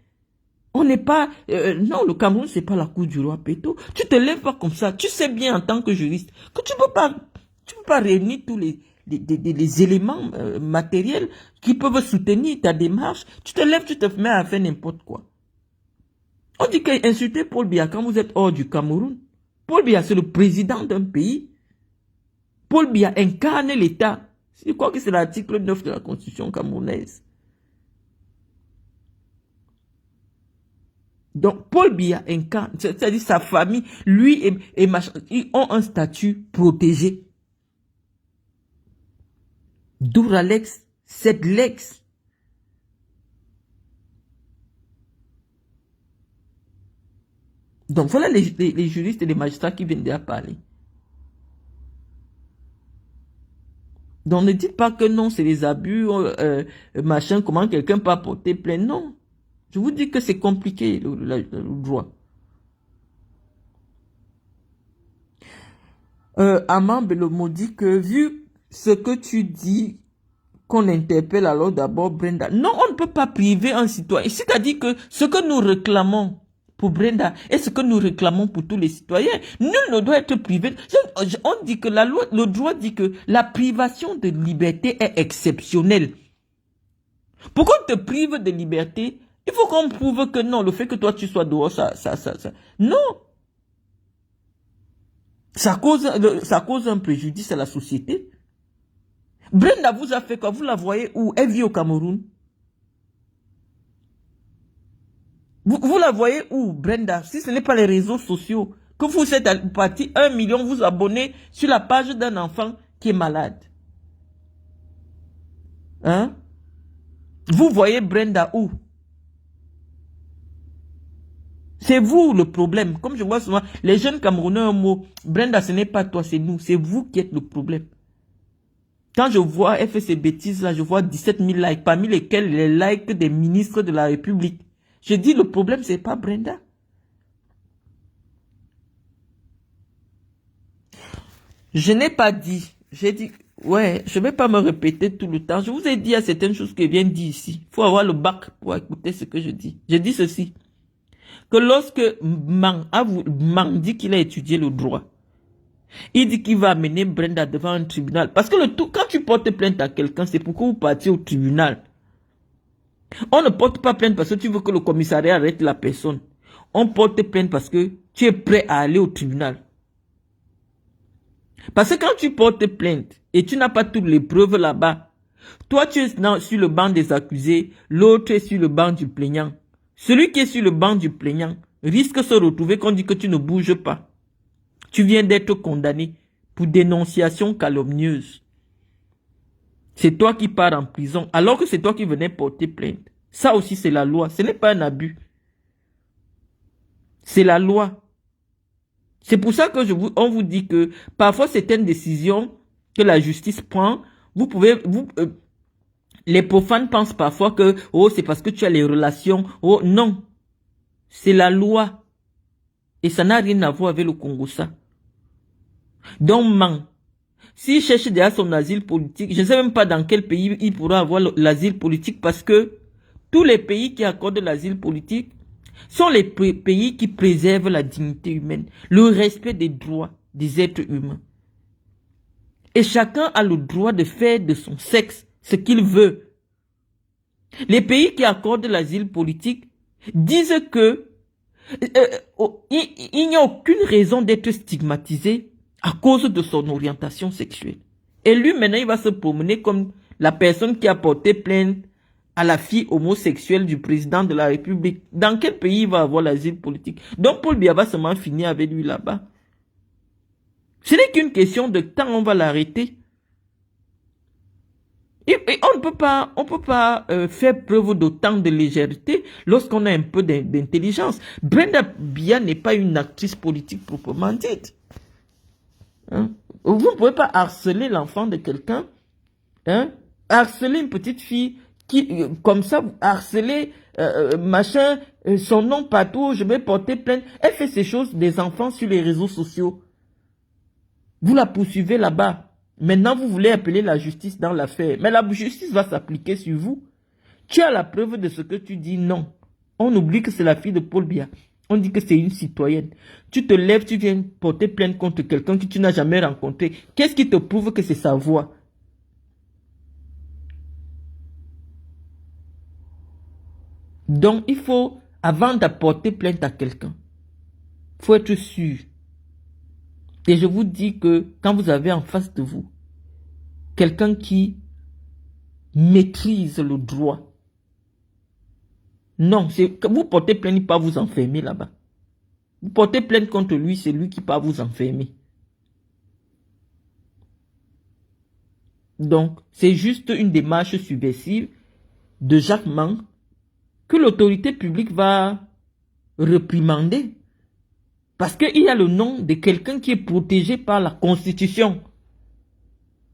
On n'est pas... non, le Cameroun, c'est pas la cour du roi Péto. Tu te lèves pas comme ça. Tu sais bien en tant que juriste que tu peux pas réunir tous les éléments matériels qui peuvent soutenir ta démarche. Tu te lèves, tu te mets à faire n'importe quoi. On dit qu'insulter Paul Biya quand vous êtes hors du Cameroun. Paul Biya, c'est le président d'un pays. Paul Biya incarne l'État. Je crois que c'est l'article 9 de la Constitution camerounaise. Donc, Paul Biya incarne, c'est-à-dire sa famille, lui et machin, ils ont un statut protégé. Douralex, Sedlex. Donc, voilà les juristes et les magistrats qui viennent déjà parler. Donc, ne dites pas que non, c'est les abus, machin, comment quelqu'un peut apporter plainte. Non. Je vous dis que c'est compliqué, le droit. Amand Belomo dit que vu ce que tu dis, qu'on interpelle alors d'abord Brenda. Non, on ne peut pas priver un citoyen. C'est-à-dire que ce que nous réclamons pour Brenda et ce que nous réclamons pour tous les citoyens, nul ne doit être privé. On dit que la loi, le droit dit que la privation de liberté est exceptionnelle. Pour qu'on te prive de liberté, il faut qu'on prouve que non, le fait que toi tu sois dehors, ça. Non. Ça cause un préjudice à la société. Brenda vous a fait quoi? Vous la voyez où? Elle vit au Cameroun. Vous la voyez où, Brenda? Si ce n'est pas les réseaux sociaux, que vous êtes parti 1 million vous abonner sur la page d'un enfant qui est malade. Hein? Vous voyez Brenda où? C'est vous le problème. Comme je vois souvent, les jeunes Camerounais, un mot, Brenda, ce n'est pas toi, c'est nous. C'est vous qui êtes le problème. Quand je vois, elle fait ces bêtises-là, je vois 17 000 likes, parmi lesquels les likes des ministres de la République. Je dis, le problème, c'est pas Brenda. Je n'ai pas dit, j'ai dit, ouais, je ne vais pas me répéter tout le temps. Je vous ai dit à certaines choses que je viens de dire ici. Il faut avoir le bac pour écouter ce que je dis. Je dis ceci, que lorsque Mang dit qu'il a étudié le droit, il dit qu'il va amener Brenda devant un tribunal. Parce que quand tu portes plainte à quelqu'un, c'est pour que vous partiez au tribunal. On ne porte pas plainte parce que tu veux que le commissariat arrête la personne. On porte plainte parce que tu es prêt à aller au tribunal. Parce que quand tu portes plainte et tu n'as pas toutes les preuves là-bas, toi tu es sur le banc des accusés, l'autre est sur le banc du plaignant. Celui qui est sur le banc du plaignant risque de se retrouver qu'on dit que tu ne bouges pas. Tu viens d'être condamné pour dénonciation calomnieuse. C'est toi qui pars en prison, alors que c'est toi qui venais porter plainte. Ça aussi, c'est la loi. Ce n'est pas un abus. C'est la loi. C'est pour ça que on vous dit que parfois, certaines décisions que la justice prend, les profanes pensent parfois que, oh, c'est parce que tu as les relations. Oh, non. C'est la loi. Et ça n'a rien à voir avec le Congo, ça. Donc, s'il cherche déjà son asile politique, je ne sais même pas dans quel pays il pourra avoir l'asile politique parce que tous les pays qui accordent l'asile politique sont les pays qui préservent la dignité humaine, le respect des droits des êtres humains. Et chacun a le droit de faire de son sexe ce qu'il veut. Les pays qui accordent l'asile politique disent que il n'y a aucune raison d'être stigmatisé à cause de son orientation sexuelle. Et lui, maintenant, il va se promener comme la personne qui a porté plainte à la fille homosexuelle du président de la République. Dans quel pays il va avoir l'asile politique? Donc, Paul Biya va seulement finir avec lui là-bas. Ce n'est qu'une question de temps, on va l'arrêter. Et on ne peut pas faire preuve d'autant de légèreté lorsqu'on a un peu d'intelligence. Brenda Biya n'est pas une actrice politique proprement dite. Hein? Vous ne pouvez pas harceler l'enfant de quelqu'un, hein? Harceler une petite fille qui, comme ça, harceler machin, son nom partout, je vais porter plainte. Elle fait ces choses des enfants sur les réseaux sociaux. Vous la poursuivez là-bas. Maintenant, vous voulez appeler la justice dans l'affaire. Mais la justice va s'appliquer sur vous. Tu as la preuve de ce que tu dis, non. On oublie que c'est la fille de Paul Biya. On dit que c'est une citoyenne. Tu te lèves, tu viens porter plainte contre quelqu'un que tu n'as jamais rencontré. Qu'est-ce qui te prouve que c'est sa voix? Donc, il faut, avant d'apporter plainte à quelqu'un, il faut être sûr. Et je vous dis que quand vous avez en face de vous quelqu'un qui maîtrise le droit, non, vous portez plainte, pas vous enfermer là-bas. Vous portez plainte contre lui, c'est lui qui va vous enfermer. Donc, c'est juste une démarche subversive de Jacques Mang que l'autorité publique va réprimander. Parce qu'il y a le nom de quelqu'un qui est protégé par la Constitution.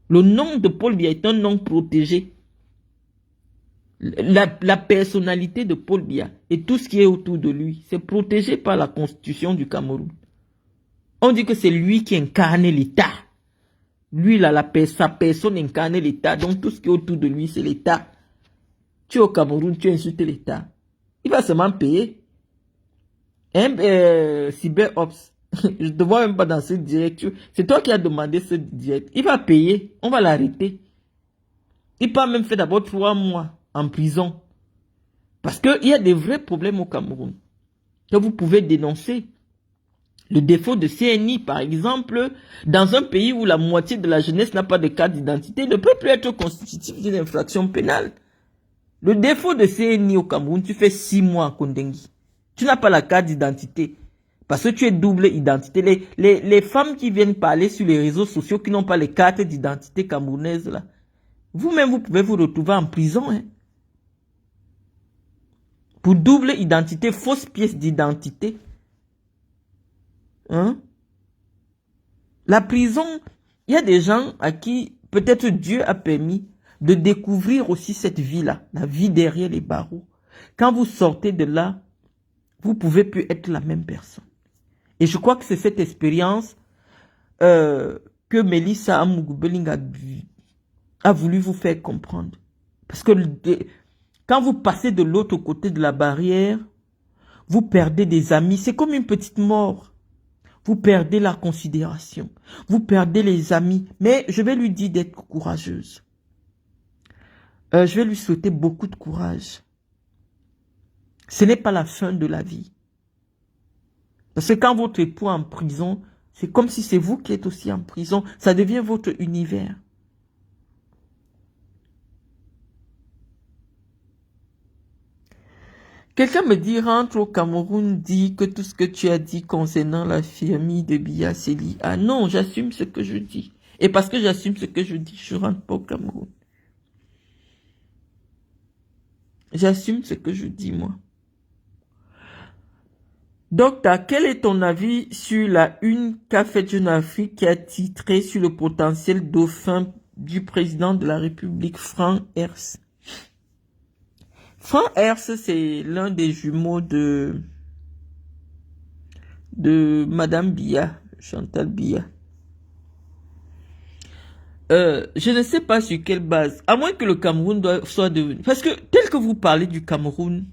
Le nom de Paul Biya est un nom protégé. La personnalité de Paul Biya et tout ce qui est autour de lui, c'est protégé par la Constitution du Cameroun. On dit que c'est lui qui incarne l'État. Lui, là, sa personne incarne l'État. Donc, tout ce qui est autour de lui, c'est l'État. Tu es au Cameroun, tu insultes l'État. Il va seulement payer. CyberOps, je ne te vois même pas dans ce direct. C'est toi qui as demandé ce direct. Il va payer. On va l'arrêter. Il peut même faire d'abord 3 mois en prison. Parce qu'il y a des vrais problèmes au Cameroun que vous pouvez dénoncer. Le défaut de CNI, par exemple, dans un pays où la moitié de la jeunesse n'a pas de carte d'identité, ne peut plus être constitutif d'une infraction pénale. Le défaut de CNI au Cameroun, tu fais 6 mois à Kondengi. Tu n'as pas la carte d'identité. Parce que tu es double identité. Les femmes qui viennent parler sur les réseaux sociaux qui n'ont pas les cartes d'identité camerounaises, là, vous-même, vous pouvez vous retrouver en prison. Hein. Pour double identité, fausse pièce d'identité. Hein? La prison, il y a des gens à qui peut-être Dieu a permis de découvrir aussi cette vie-là, la vie derrière les barreaux. Quand vous sortez de là, vous pouvez plus être la même personne. Et je crois que c'est cette expérience que Melissa Amugbeling a voulu vous faire comprendre. Parce que quand vous passez de l'autre côté de la barrière, vous perdez des amis. C'est comme une petite mort. Vous perdez la considération. Vous perdez les amis. Mais je vais lui dire d'être courageuse. Je vais lui souhaiter beaucoup de courage. Ce n'est pas la fin de la vie. Parce que quand votre époux est en prison, c'est comme si c'est vous qui êtes aussi en prison. Ça devient votre univers. Quelqu'un me dit, rentre au Cameroun, dit que tout ce que tu as dit concernant la famille de Biya, c'est lié. Ah non, j'assume ce que je dis. Et parce que j'assume ce que je dis, je rentre pas au Cameroun. J'assume ce que je dis, moi. Docteur, quel est ton avis sur la une qu'a fait Jeune Afrique qui a titré sur le potentiel dauphin du président de la République, Franck Hers? Franck Hers, c'est l'un des jumeaux de Madame Biya, Chantal Biya. Je ne sais pas sur quelle base, à moins que le Cameroun soit devenu... Parce que tel que vous parlez du Cameroun,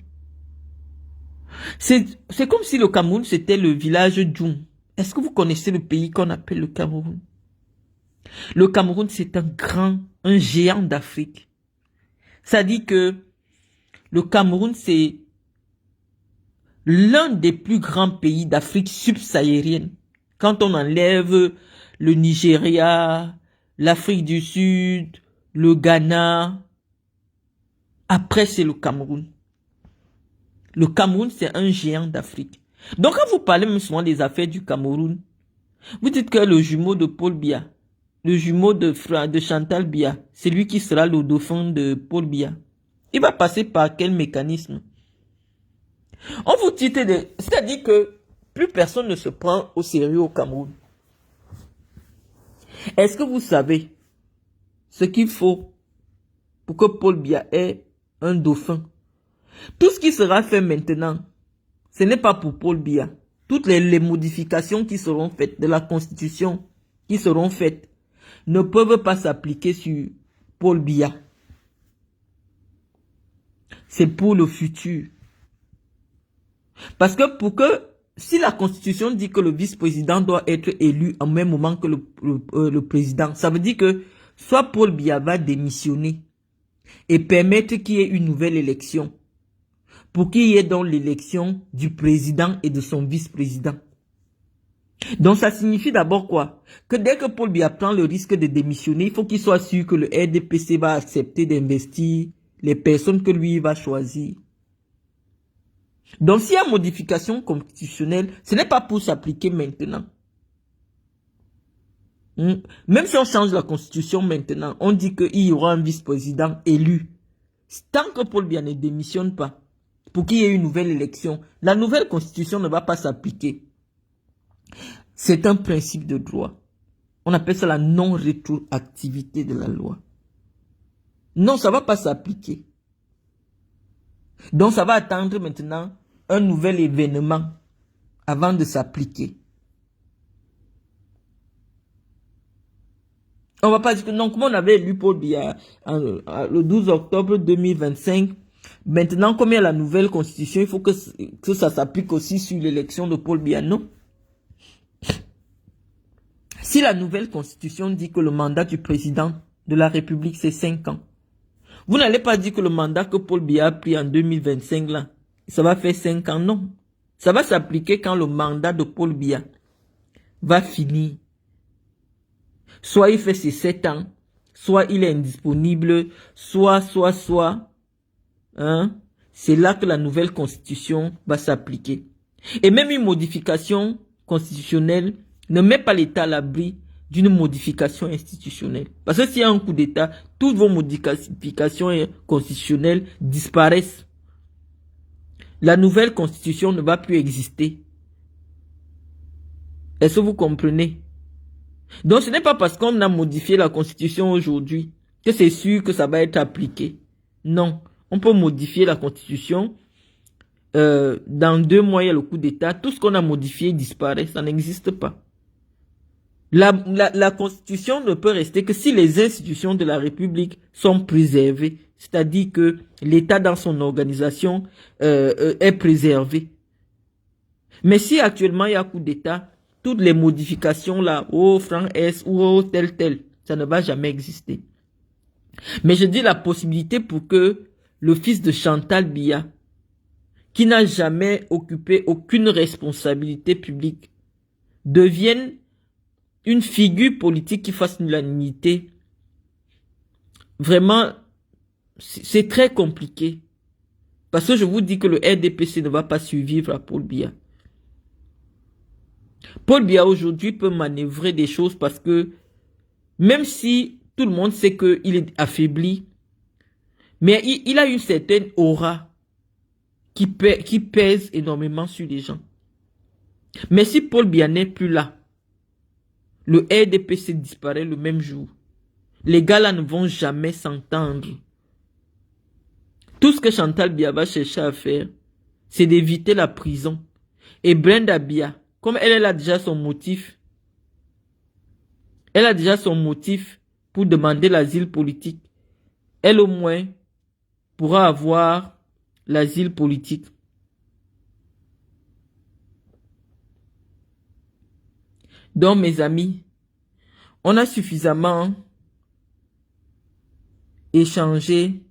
c'est comme si le Cameroun c'était le village Djoum. Est-ce que vous connaissez le pays qu'on appelle le Cameroun? Le Cameroun, c'est un géant d'Afrique. Ça dit que le Cameroun, c'est l'un des plus grands pays d'Afrique subsaharienne. Quand on enlève le Nigeria, l'Afrique du Sud, le Ghana, après c'est le Cameroun. Le Cameroun, c'est un géant d'Afrique. Donc quand vous parlez même souvent des affaires du Cameroun, vous dites que le jumeau de Paul Biya, le jumeau de Chantal Biya, c'est lui qui sera le dauphin de Paul Biya. Il va passer par quel mécanisme? On vous dit, c'est-à-dire que plus personne ne se prend au sérieux au Cameroun. Est-ce que vous savez ce qu'il faut pour que Paul Biya ait un dauphin? Tout ce qui sera fait maintenant, ce n'est pas pour Paul Biya. Toutes les modifications qui seront faites de la Constitution, qui seront faites, ne peuvent pas s'appliquer sur Paul Biya. C'est pour le futur. Parce que si la Constitution dit que le vice-président doit être élu en même moment que le président, ça veut dire que soit Paul Biya va démissionner et permettre qu'il y ait une nouvelle élection, pour qu'il y ait donc l'élection du président et de son vice-président. Donc ça signifie d'abord quoi? Que dès que Paul Biya prend le risque de démissionner, il faut qu'il soit sûr que le RDPC va accepter d'investir les personnes que lui va choisir. Donc s'il y a modification constitutionnelle, ce n'est pas pour s'appliquer maintenant. Même si on change la constitution maintenant, on dit qu'il y aura un vice-président élu. Tant que Paul Biya ne démissionne pas, pour qu'il y ait une nouvelle élection, la nouvelle constitution ne va pas s'appliquer. C'est un principe de droit. On appelle ça la non-rétroactivité de la loi. Non, ça ne va pas s'appliquer. Donc ça va attendre maintenant un nouvel événement avant de s'appliquer. On va pas dire que non, comme on avait élu Paul Biya le 12 octobre 2025, maintenant comme il y a la nouvelle constitution, il faut que ça s'applique aussi sur l'élection de Paul Biya. Non. Si la nouvelle constitution dit que le mandat du président de la République c'est 5 ans, vous n'allez pas dire que le mandat que Paul Biya a pris en 2025 là, ça va faire 5 ans, non. Ça va s'appliquer quand le mandat de Paul Biya va finir. Soit il fait ses 7 ans, soit il est indisponible, soit. Hein? C'est là que la nouvelle constitution va s'appliquer. Et même une modification constitutionnelle ne met pas l'État à l'abri d'une modification institutionnelle. Parce que s'il y a un coup d'État, toutes vos modifications constitutionnelles disparaissent. La nouvelle constitution ne va plus exister. Est-ce que vous comprenez? Donc ce n'est pas parce qu'on a modifié la constitution aujourd'hui que c'est sûr que ça va être appliqué. Non, on peut modifier la constitution. Dans 2 mois, il y a le coup d'État. Tout ce qu'on a modifié disparaît, ça n'existe pas. La constitution ne peut rester que si les institutions de la République sont préservées. C'est-à-dire que l'État dans son organisation est préservé. Mais si actuellement il y a coup d'État, toutes les modifications là, au franc S ou au tel, ça ne va jamais exister. Mais je dis la possibilité pour que le fils de Chantal Biya, qui n'a jamais occupé aucune responsabilité publique, devienne une figure politique qui fasse l'unanimité. Vraiment, c'est très compliqué. Parce que je vous dis que le RDPC ne va pas survivre à Paul Biya. Paul Biya aujourd'hui peut manœuvrer des choses parce que même si tout le monde sait qu'il est affaibli, mais il a une certaine aura qui pèse énormément sur les gens. Mais si Paul Biya n'est plus là, le RDPC disparaît le même jour. Les gars là ne vont jamais s'entendre. Tout ce que Chantal Biya va chercher à faire, c'est d'éviter la prison. Et Brenda Biya, comme elle a déjà son motif, pour demander l'asile politique. Elle au moins pourra avoir l'asile politique. Donc mes amis, on a suffisamment échangé.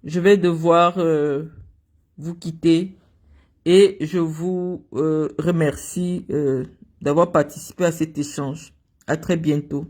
Je vais devoir vous quitter et je vous remercie d'avoir participé à cet échange. À très bientôt.